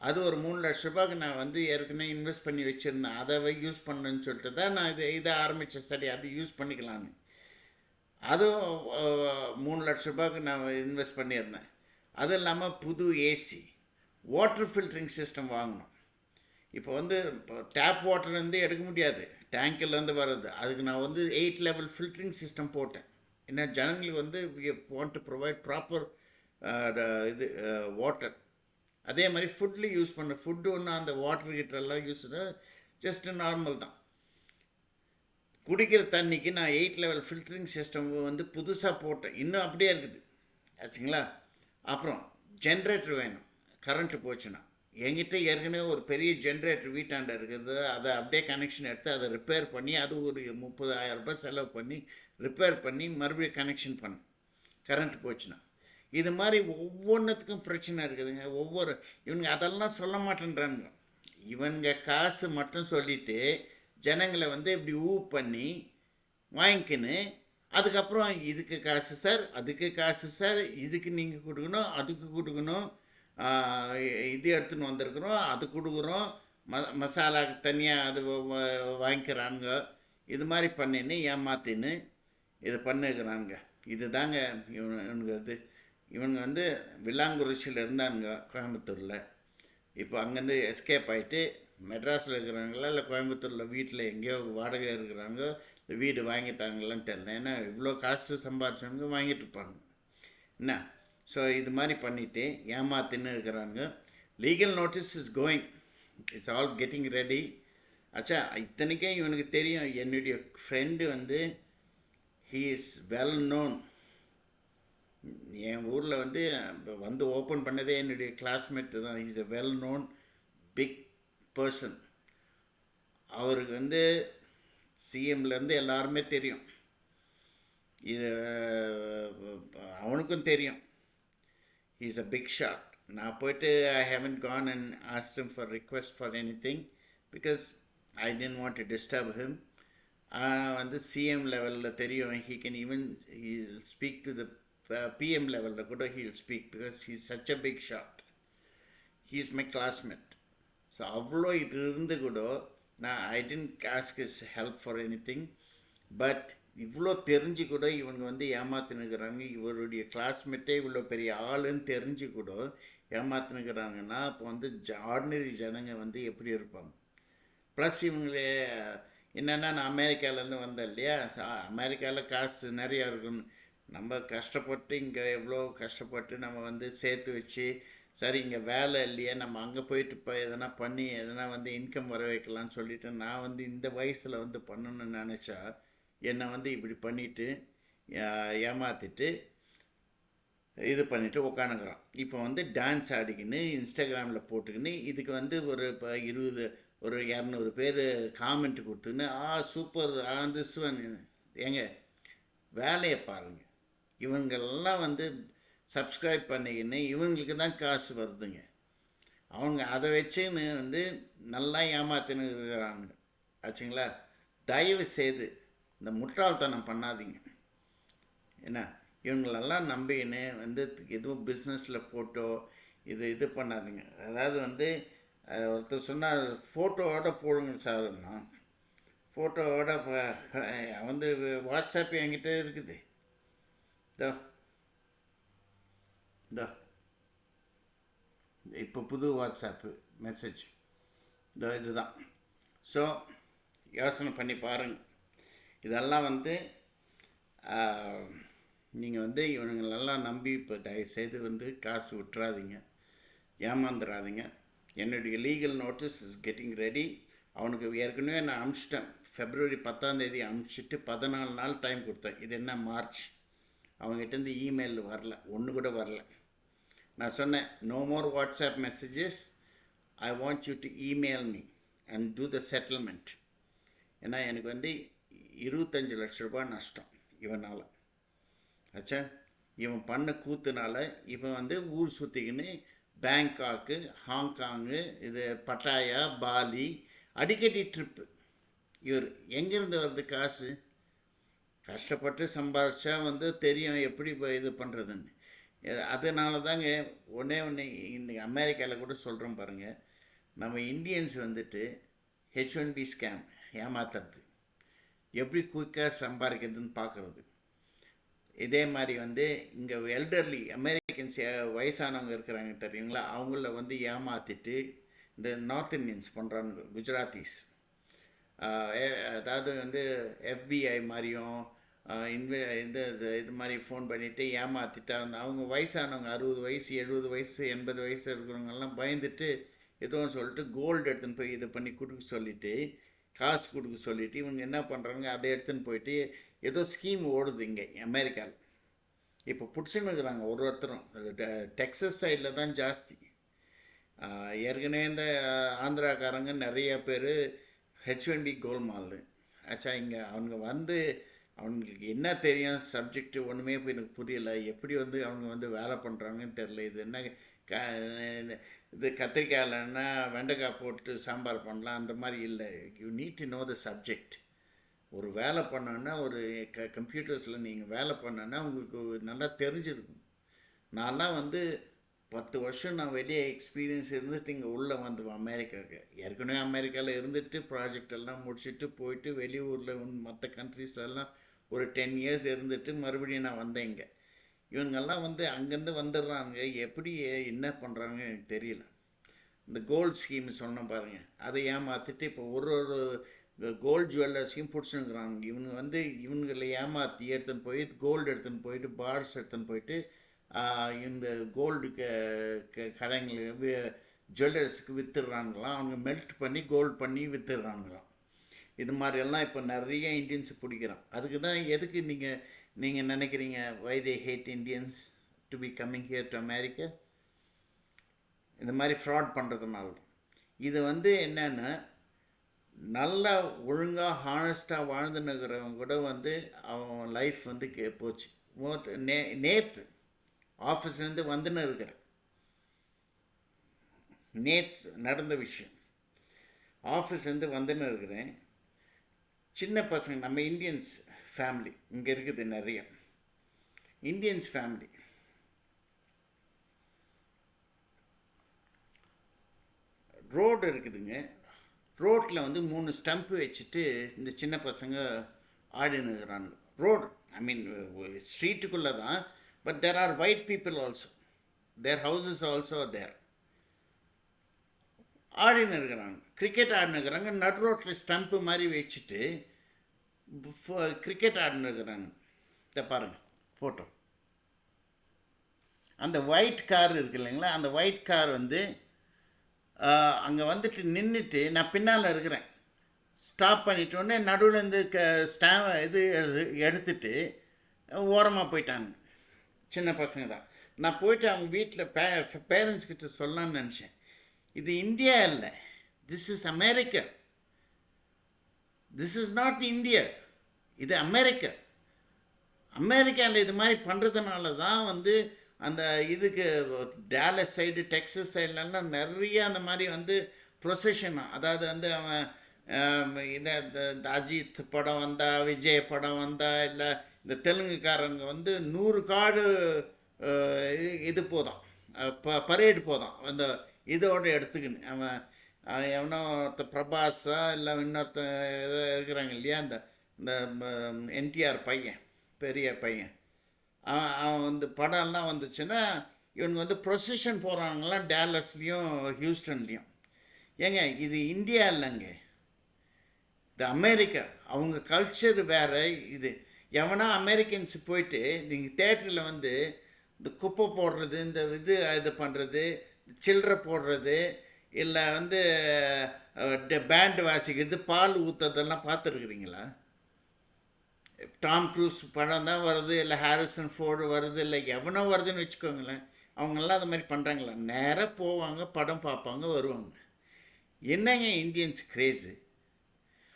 அது ஒரு 3 லட்ச ரூபாய்க்கு நான் வந்து ஏற்கனவே இன்வெஸ்ட் பண்ணி வச்சுருந்தேன். அதை யூஸ் பண்ணேன்னு சொல்லிட்டு தான் நான் இதை ஆரம்பித்தேன். சரி அது யூஸ் பண்ணிக்கலான்னு அதுவும் 3 லட்ச ரூபாய்க்கு நான் இன்வெஸ்ட் பண்ணியிருந்தேன். அது இல்லாமல் புது ஏசி வாட்டர் ஃபில்டரிங் சிஸ்டம் வாங்கணும். இப்போ வந்து இப்போ டேப் வாட்டர்லேருந்து எடுக்க முடியாது, டேங்க்லேருந்து வர்றது. அதுக்கு நான் வந்து 8 லெவல் ஃபில்டரிங் சிஸ்டம் போட்டேன். ஏன்னா ஜனங்களுக்கு வந்து we want to provide proper இது வாட்டர். அதே மாதிரி ஃபுட்டில் யூஸ் பண்ண ஃபுட்டு ஒன்று அந்த வாட்டர் ஹீட்டரெல்லாம் யூஸ் ஜஸ்ட்டு நார்மல் தான். குடிக்கிற தண்ணிக்கு நான் 8 லெவல் ஃபில்டரிங் சிஸ்டம் வந்து புதுசாக போட்டேன், இன்னும் அப்படியே இருக்குது ஆச்சுங்களா. அப்புறம் ஜென்ரேட்டர் வேணும் கரண்ட்டு போச்சுன்னா. என்கிட்ட ஏற்கனவே ஒரு பெரிய ஜென்ரேட்டர் வீட்டாண்ட இருக்குது, அதை அப்படியே கனெக்ஷன் எடுத்து அதை ரிப்பேர் பண்ணி அது ஒரு 30,000 ரூபாய் செலவு பண்ணி ரிப்பேர் பண்ணி மறுபடியும் கனெக்ஷன் பண்ணேன் கரண்ட் போச்சுன்னா. இது மாதிரி ஒவ்வொன்றுத்துக்கும் பிரச்சனை இருக்குதுங்க. இவனுங்க அதெல்லாம் சொல்ல மாட்டேன்றானுங்க. இவனுங்க காசு மட்டும் சொல்லிவிட்டு ஜனங்களை வந்து இப்படி பண்ணி வாங்கிக்கின்னு அதுக்கப்புறம் இதுக்கு காசு சார், அதுக்கு காசு சார், இதுக்கு நீங்கள் கொடுக்கணும், அதுக்கு கொடுக்கணும், இது எடுத்துன்னு வந்திருக்கிறோம், அது கொடுக்குறோம், மசாலாவுக்கு தனியாக அது வாங்கிக்கிறானுங்க. இது மாதிரி பண்ணின்னு ஏமாத்தின்னு இது பண்ணிக்கிறானுங்க. இது தாங்க இவனுங்க இவனுங்க வந்து வில்லாங்குறிச்சியில் இருந்தானுங்க கோயம்புத்தூரில். இப்போ அங்கேருந்து எஸ்கேப் ஆகிட்டு மெட்ராஸில் இருக்கிறாங்களா இல்லை கோயம்புத்தூரில் வீட்டில் எங்கேயோ வாடகை இருக்கிறாங்க, இந்த வீடு வாங்கிட்டாங்களான்னு தெரியல. ஏன்னா இவ்வளோ காசு சம்பாதிச்சவங்க வாங்கிட்டு இருப்பாங்க என்ன. ஸோ இது மாதிரி பண்ணிவிட்டு ஏமாத்தின்னு இருக்கிறாங்க. Legal notice is going, it's all getting ready. ஆச்சா, இத்தனைக்கே இவனுக்கு தெரியும். என்னுடைய ஃப்ரெண்டு வந்து ஹீ இஸ் வெல் நோன். என் ஊரில் வந்து ஓப்பன் பண்ணதே என்னுடைய கிளாஸ்மேட்டு தான். Is a well known big person. அவருக்கு வந்து சிஎம்லேருந்து எல்லாருமே தெரியும். இது அவனுக்கும் தெரியும். Is a big shot. நான் போயிட்டு I haven't gone and asked him for request for anything because I didn't want to disturb him. வந்து சிஎம் லெவலில் தெரியும். He can even he speak to the PM லெவலில் கூட he will speak because he is such a big shot. He is my classmate. So அவ்வளோ இது இருந்து கூட நான் I didn't ask is help for anything. But இவ்வளோ தெரிஞ்சு கூட இவங்க வந்து ஏமாத்தினுக்கிறாங்க. இவருடைய கிளாஸ்மேட்டே இவ்வளோ பெரிய ஆளுன்னு தெரிஞ்சு கூட ஏமாத்தினுக்கிறாங்கன்னா அப்போ வந்து ஆர்டினரி ஜனங்க வந்து எப்படி இருப்பாங்க. ப்ளஸ் இவங்களே என்னென்னா, நான் அமெரிக்காவிலேருந்து வந்தேன் இல்லையா, அமெரிக்காவில் காசு நிறையா இருக்குன்னு நம்ம கஷ்டப்பட்டு இங்கே எவ்வளோ கஷ்டப்பட்டு நம்ம வந்து சேர்த்து வச்சு சரி இங்கே வேலை இல்லையா, நம்ம அங்கே போயிட்டு இப்போ எதனா பண்ணி எதனா வந்து இன்கம் வர வைக்கலான்னு சொல்லிவிட்டு நான் வந்து இந்த வயசில் வந்து பண்ணணுன்னு நினச்சா என்னை வந்து இப்படி பண்ணிவிட்டு ஏமாற்றிட்டு இது பண்ணிவிட்டு உட்காந்துக்கிறான். இப்போ வந்து டான்ஸ் ஆடிக்கின்னு இன்ஸ்டாகிராமில் போட்டுக்கின்னு இதுக்கு வந்து இப்போ 200 பேர் காமெண்ட் கொடுத்துன்னு சூப்பர் திஸ் ஒன். ஏங்க வேலையை பாருங்கள். இவங்கெல்லாம் வந்து சப்ஸ்கிரைப் பண்ணிக்கின்னு இவங்களுக்கு தான் காசு வருதுங்க. அவங்க அதை வச்சுன்னு வந்து நல்லா ஏமாத்தின்னு இருக்கிறாங்க ஆச்சுங்களா. தயவு செய்து இந்த முட்டாள்தனம் பண்ணாதீங்க. என்ன இவங்களெல்லாம் நம்பின்னு வந்து எதுவும் பிஸ்னஸில் போட்டோ இது பண்ணாதீங்க. அதாவது வந்து ஒருத்தர் சொன்னார் ஃபோட்டோவோட போடுங்க சார்னா. ஃபோட்டோவோட வந்து வாட்ஸ்அப் என்கிட்ட இருக்குது. இப்போ புது வாட்ஸ்அப்பு மெசேஜ் இதுதான். ஸோ யோசனை பண்ணி பாருங்கள். இதெல்லாம் வந்து நீங்கள் வந்து இவனுங்களெல்லாம் நம்பி இப்போ தயவுசெய்து வந்து காசு விட்டுறாதீங்க, ஏமாந்துடாதீங்க. என்னுடைய legal notice is getting ready. அவனுக்கு ஏற்கனவே நான் அனுப்பிச்சிட்டேன். February 10 அனுப்பிச்சிட்டு 14 நாள் டைம் கொடுத்தேன். இது என்ன மார்ச். அவங்ககிட்டேருந்து இமெயில் வரல, ஒன்று கூட வரல. நான் சொன்னேன் no more WhatsApp messages, I want you to email me and do the settlement. ஏன்னா எனக்கு வந்து 25 லட்ச ரூபாய் நஷ்டம் இவனால். ஆச்சா, இவன் பண்ண கூத்துனால இவன் வந்து ஊர் சுற்றிக்கின்னு பேங்காக்கு, ஹாங்காங்கு, இது பட்டாயா, பாலி அடிக்கடி ட்ரிப்பு. இவர் எங்கேருந்து வருது காசு? கஷ்டப்பட்டு சம்பாதிச்சா வந்து தெரியும் எப்படி இது பண்ணுறதுன்னு. அதனால தாங்க ஒன்றே இன்றைக்கி அமெரிக்காவில் கூட சொல்கிறோம் பாருங்கள், நம்ம இந்தியன்ஸ் வந்துட்டு H1B ஸ்கேம் ஏமாத்துறது, எப்படி குயிக்காக சம்பாதிக்கிறதுன்னு பார்க்குறது. இதே மாதிரி வந்து இங்கே எல்டர்லி வயசானவங்க இருக்கிறாங்க தெரியுங்களா, அவங்கள வந்து ஏமாத்திட்டு இந்த நார்த் இந்தியன்ஸ் பண்ணுறாங்க, குஜராத்திஸ். அதாவது வந்து எஃபிஐ மாதிரியும் இந்த இது மாதிரி ஃபோன் பண்ணிவிட்டு ஏமாற்றிட்டு அவங்க வயசானவங்க 60 வயசு 70 வயசு 80 வயசு இருக்கிறவங்கெல்லாம் பயந்துட்டு எதுவும் சொல்லிட்டு கோல்டு எடுத்துன்னு போய் இதை பண்ணி கொடுக்க சொல்லிவிட்டு காசு கொடுக்க சொல்லிவிட்டு இவங்க என்ன பண்ணுறாங்க, அதை எடுத்துன்னு போயிட்டு ஏதோ ஸ்கீம் ஓடுது இங்கே அமெரிக்காவில். இப்போ பிடிச்சுன்னு இருக்கிறாங்க ஒருத்தரும். டெக்ஸஸ் சைடில் தான் ஜாஸ்தி. ஏற்கனவே இந்த ஆந்திராக்காரங்க நிறைய பேர் ஹெச்1பி கோல்மால் ஆச்சா. இங்கே அவங்க வந்து அவங்களுக்கு என்ன தெரியும் சப்ஜெக்ட் ஒன்றுமே இப்போ எனக்கு புரியலை. எப்படி வந்து அவங்க வந்து வேலை பண்ணுறாங்கன்னு தெரில. இது என்ன இது கத்திரிக்காயில்னா வெண்டைக்காய் போட்டு சாம்பார் பண்ணலாம் அந்த மாதிரி இல்லை. You need to know the subject. ஒரு வேலை பண்ணோன்னா ஒரு கம்ப்யூட்டர்ஸில் நீங்கள் வேலை பண்ணோன்னா உங்களுக்கு நல்லா தெரிஞ்சிருக்கும். நான்லாம் வந்து 10 வருஷம் நான் வெளியே எக்ஸ்பீரியன்ஸ் இருந்துட்டு இங்கே உள்ளே வந்து அமெரிக்காவுக்கு ஏற்கனவே அமெரிக்காவில் இருந்துட்டு ப்ராஜெக்ட் எல்லாம் முடிச்சுட்டு போயிட்டு வெளியூரில் மற்ற கண்ட்ரீஸ்லலாம் ஒரு 10 இயர்ஸ் இருந்துட்டு மறுபடியும் நான் வந்தேன் இங்கே. இவங்கெல்லாம் வந்து அங்கேருந்து வந்துடுறாங்க. எப்படி என்ன பண்ணுறாங்க எனக்கு தெரியல. இந்த கோல்டு ஸ்கீம் சொன்ன பாருங்கள், அதை ஏமாற்றிட்டு இப்போ ஒரு கோல்டு ஜுவல்லர்ஸையும் பிடிச்சிருக்கிறாங்க. இவங்க வந்து இவங்களை ஏமாற்றி எடுத்துன்னு போய் கோல்டு எடுத்துன்னு போயிட்டு பார்ஸ் எடுத்துன்னு போயிட்டு இந்த கோல்டு கடைங்களுக்கு ஜுவல்லர்ஸுக்கு விற்றுடுறாங்களாம். அவங்க மெல்ட் பண்ணி கோல்டு பண்ணி விற்றுடுறாங்களாம். இது மாதிரியெல்லாம் இப்போ நிறைய இந்தியன்ஸ் பிடிக்கிறான். அதுக்கு தான் எதுக்கு நீங்கள் நினைக்கிறீங்க why they hate Indians to be coming here to America? இந்த மாதிரி ஃப்ராட் பண்ணுறதுனால தான். இது வந்து என்னென்னா நல்லா ஒழுங்காக ஹானஸ்ட்டாக வாழ்ந்துன்னுக்கிறவங்க கூட வந்து அவன் லைஃப் வந்து போச்சு. நேற்று ஆஃபீஸ்லேருந்து வந்துன்னு இருக்கிறேன். நேற்று நடந்த விஷயம். ஆஃபீஸ்லேருந்து வந்துன்னு இருக்கிறேன். சின்ன பசங்க, நம்ம இந்தியன்ஸ் ஃபேமிலி இங்கே இருக்குது நிறைய இந்தியன்ஸ் ஃபேமிலி. ரோடு இருக்குதுங்க. ரோட்டில் வந்து 3 ஸ்டம்ப்பு வச்சுட்டு இந்த சின்ன பசங்க ஆடினுக்கிறாங்க. ரோடு ஐ மீன் ஸ்ட்ரீட்டுக்குள்ளே தான். But there are white people also. Their houses also are there. ஆடின்னு இருக்கிறாங்க, கிரிக்கெட் ஆடின்னு இருக்கிறாங்க. நடு ரோட்டில் ஸ்டம்ப்பு மாதிரி வச்சுட்டு கிரிக்கெட் ஆடின்னு இருக்கிறாங்க. இதை பாருங்கள் ஃபோட்டோ. அந்த ஒயிட் கார் இருக்கு இல்லைங்களா, அந்த ஒயிட் கார் வந்து அங்கே வந்துட்டு நின்றுட்டு நான் பின்னால் இருக்கிறேன். ஸ்டாப் பண்ணிட்டோன்னே நடுவில் இது எடுத்துட்டு ஓரமாக போயிட்டாங்க. சின்ன பசங்க தான். நான் போயிட்டு அவங்க வீட்டில் பேரண்ட்ஸ் கிட்ட சொல்லலான்னு நினச்சேன். இது இந்தியா இல்லை, this is America. This is not India, இது அமெரிக்கா. அமெரிக்காவில் இது மாதிரி பண்ணுறதுனால தான் வந்து அந்த இதுக்கு டேலஸ் சைடு டெக்ஸஸ் சைட்லலாம் நிறைய அந்த மாதிரி வந்து ப்ரொசஷனாக, அதாவது வந்து அவன் இந்த அஜித் படம் வந்தா, விஜய் படம் வந்தா, இல்லை இந்த தெலுங்குக்காரங்க வந்து 100 கார்டு இது போதான் பரேடு போதான் அந்த இதோட எடுத்துக்கின்னு. அவன் எவனோ பிரபாஸா இல்லை இன்னொருத்த இருக்கிறாங்க இல்லையா, இந்த என்டிஆர் பையன், பெரிய பையன், அவன் வந்து படம்லாம் வந்துச்சுன்னா இவங்க வந்து ப்ரொசஷன் போகிறாங்களாம் டேலஸ்லேயும் ஹியூஸ்டன்லேயும். ஏங்க இது இந்தியா இல்லைங்க, இது அமெரிக்கா. அவங்க கல்ச்சர் வேறு. இது எவனா அமெரிக்கன்ஸ் போயிட்டு நீங்கள் தேட்டரில் வந்து இந்த குப்பை போடுறது, இந்த இது பண்ணுறது, சில்லறை போடுறது, இல்லை வந்து பேண்டு வாசிக்கிறது, பால் ஊற்றுறதெல்லாம் பார்த்துருக்குறீங்களா? டாம் க்ரூஸ் படம் தான் வருது, இல்லை ஹாரிசன் ஃபோர்டு வருது, இல்லை எவனோ வருதுன்னு வச்சுக்கோங்களேன். அவங்கெல்லாம் அது மாதிரி பண்ணுறாங்களா? நேராக போவாங்க, படம் பார்ப்பாங்க, வருவாங்க. என்னங்க இந்தியன்ஸ் கிரேஸு.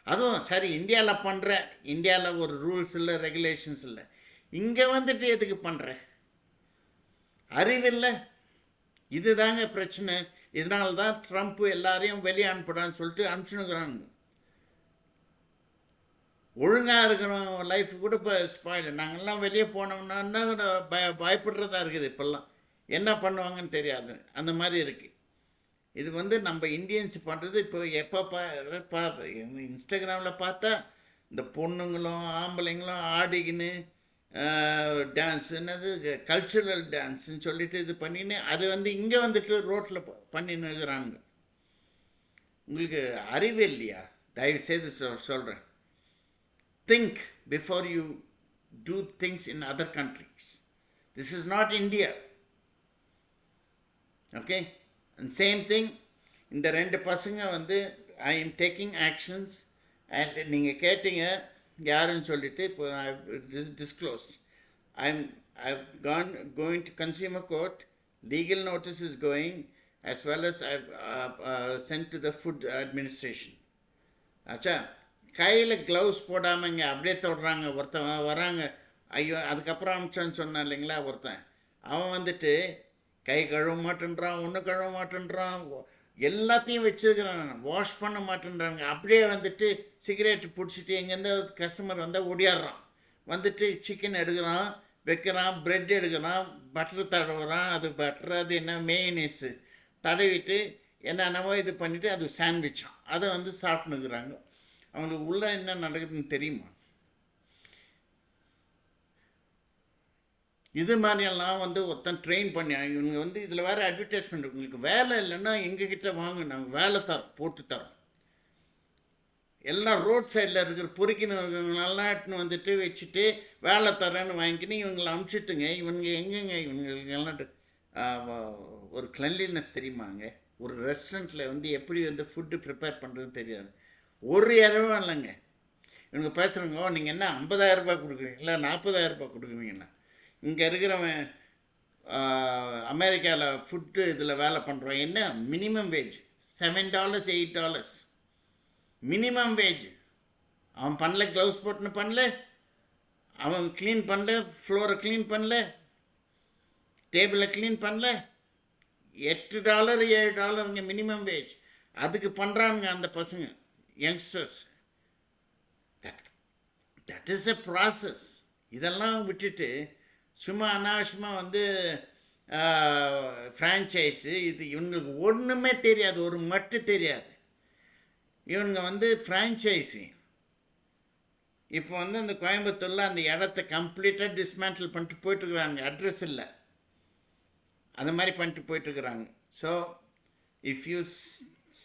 அதுவும் சரி, இந்தியாவில் பண்ணுற, இந்தியாவில் ஒரு ரூல்ஸ் இல்லை, ரெகுலேஷன்ஸ் இல்லை. இங்கே வந்துட்டு எதுக்கு பண்ணுற? அறிவில்லை. இதுதாங்க பிரச்சனை. இதனால தான் ட்ரம்ப் எல்லாரையும் வெளியே அனுப்புடான்னு சொல்லிட்டு அனுப்பிச்சுனுக்குறாங்க. ஒழுங்காக இருக்கிறோம் லைஃப் கூட இப்போ ஸ்பாயில். நாங்கள்லாம் வெளியே போனோம்னா பயப்படுறதா இருக்குது. இப்போல்லாம் என்ன பண்ணுவாங்கன்னு தெரியாது, அந்த மாதிரி இருக்குது. இது வந்து நம்ம இந்தியன்ஸ் பண்ணுறது. இப்போ எப்போ இன்ஸ்டாகிராமில் பார்த்தா இந்த பொண்ணுங்களும் ஆம்பளைங்களும் ஆடிக்கின்னு டான்ஸ் என்னது கல்ச்சுரல் டான்ஸ்ன்னு சொல்லிட்டு இது பண்ணின்னு அது வந்து இங்கே வந்துட்டு ரோட்டில் பண்ணின்னு இருக்கிறாங்க. உங்களுக்கு அறிவு இல்லையா? தயவு செய்து சொல்கிறேன், think before you do things in other countries. This is not India. Okay, and same thing இந்த ரெண்டு பசங்க வந்து I am taking actions. And நீங்கள் கேட்டீங்க யாருன்னு சொல்லிட்டு இப்போ disclose. I've going to consumer court. Legal notice is going, as well as I've sent to the food administration. ஆச்சா, கையில் க்ளவுஸ் போடாமல் இங்கே அப்படியே தொடுறாங்க. ஒருத்தன் வராங்க, ஐயோ அதுக்கப்புறம் அமிச்சான்னு சொன்னான் இல்லைங்களா ஒருத்தன், அவன் வந்துட்டு கை கழுவ மாட்டேன்றான், ஒன்று கழுவ மாட்டேன்றான், எல்லாத்தையும் வச்சுருக்கிறான், வாஷ் பண்ண மாட்டேன்றாங்க. அப்படியே வந்துட்டு சிகரெட்டு பிடிச்சிட்டு எங்கேருந்து கஸ்டமர் வந்தால் ஓடியாடுறான். வந்துட்டு சிக்கன் எடுக்கிறான், வைக்கிறான், ப்ரெட் எடுக்கிறான், பட்டர் தடவுறான். அது பட்டர், அது என்ன மேயனீஸு தடவிட்டு என்னென்னவோ இது பண்ணிவிட்டு அது சாண்ட்விச்சான், அதை வந்து சாப்பிட்டுக்கிறாங்க. அவங்களுக்கு உள்ளே என்ன நடக்குதுன்னு தெரியுமா? இது மாதிரியெல்லாம் வந்து ஒருத்தன் ட்ரெயின் பண்ணி இவங்க வந்து இதில் வேறு அட்வர்டைஸ்மெண்ட், உங்களுக்கு வேலை இல்லைன்னா எங்ககிட்ட வாங்க, நாங்கள் வேலை தரோம், போட்டு தரோம். எல்லாம் ரோட் சைடில் இருக்கிற பொறுக்கினவங்களெல்லாம் வந்துட்டு வச்சுட்டு வேலை தரேன்னு வாங்கிக்கின்னு இவங்களை அமுச்சிட்டுங்க. இவங்க எங்கெங்க இவங்களுக்கெல்லாம் ஒரு கிளென்லினஸ் தெரியுமாங்க? ஒரு ரெஸ்டாரண்ட்டில் வந்து எப்படி வந்து ஃபுட்டு ப்ரிப்பேர் பண்ணுறதுன்னு தெரியாது. ஒரு இரவும் இல்லைங்க. இவங்க பேசுகிறவங்க, நீங்கள் என்ன 50,000 ரூபாய் கொடுக்குறீங்களா, 40,000 ரூபாய் கொடுக்குறீங்கன்னா? இங்கே இருக்கிறவன் அமெரிக்காவில் ஃபுட்டு இதில் வேலை பண்ணுறோம், என்ன மினிமம் வேஜ் $7 $8 மினிமம் வேஜ். அவன் பண்ணல, க்ளவுஸ் போட்டுன்னு பண்ணல, அவன் க்ளீன் பண்ணல, ஃப்ளோரை க்ளீன் பண்ணல, டேபிளை க்ளீன் பண்ணல. $8 $7 மினிமம் வேஜ். அதுக்கு பண்ணுறாங்க அந்த பசங்க, youngsters. That is a process. இதெல்லாம் விட்டுட்டு சும்மா அனாவசியமாக வந்து ஃப்ரான்ச்சைஸு இது இவங்களுக்கு ஒன்றுமே தெரியாது, ஒரு மட்டு தெரியாது. இவனுங்க வந்து ஃப்ரான்ச்சைஸி இப்போ வந்து அந்த கோயம்புத்தூரில் அந்த இடத்த கம்ப்ளீட்டாக டிஸ்மேண்டில் பண்ணிட்டு போயிட்டுருக்குறாங்க. அட்ரஸ் இல்லை, அந்த மாதிரி பண்ணிட்டு போயிட்டுருக்குறாங்க. So if you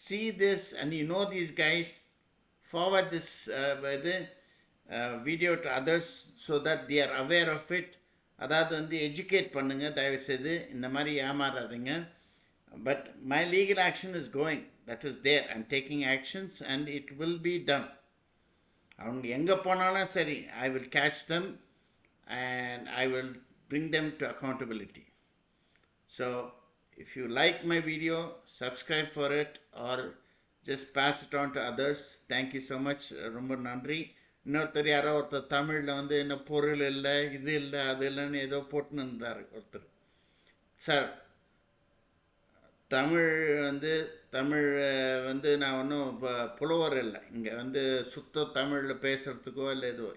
see this and you know these guys, forward this video to others so that they are aware of it. அதாவது வந்து எஜுகேட் பண்ணுங்கள் தயவுசெய்து, இந்த மாதிரி ஏமாறாதீங்க. But my legal action is going, that is there. I'm taking actions and it will be done. அவங்க எங்கே போனாலும் சரி, I will catch them and I will bring them to accountability. So if you like my video, subscribe for it or just pass it on to others. Thank you so much. ரொம்ப நன்றி. இன்னொருத்தர் யாரோ ஒருத்தர் தமிழில் வந்து என்ன பொருள் இல்லை, இது இல்லை, அது இல்லைன்னு ஏதோ போட்டுன்னு இருந்தார் ஒருத்தர். சார், தமிழ் வந்து நான் ஒன்றும் இப்போ புலவர் இல்லை. இங்கே வந்து சுத்த தமிழில் பேசுகிறதுக்கோ இல்லை எதுவோ.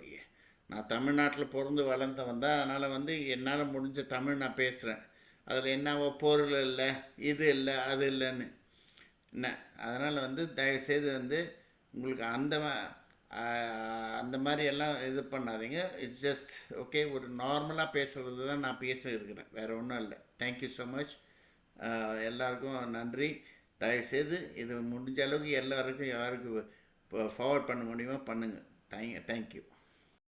நான் தமிழ்நாட்டில் பிறந்து வளர்ந்தவன் தான். அதனால் வந்து என்னால் முடிஞ்ச தமிழ் நான் பேசுகிறேன். அதில் என்னவோ பொருள் இல்லை, இது இல்லை, அது இல்லைன்னு என்ன. அதனால் வந்து தயவுசெய்து வந்து உங்களுக்கு அந்த மாதிரி எல்லாம் இது பண்ணாதீங்க. இட்ஸ் ஜஸ்ட் ஓகே, ஒரு நார்மலாக பேசுகிறது தான் நான் பேசியிருக்கிறேன், வேறு ஒன்றும் இல்லை. Thank you so much. எல்லாருக்கும் நன்றி. தயவுசெய்து இது முடிஞ்ச அளவுக்கு எல்லாருக்கும் யாருக்கு ஃபார்வர்ட் பண்ண முடியுமோ பண்ணுங்கள். தேங்க்யூ.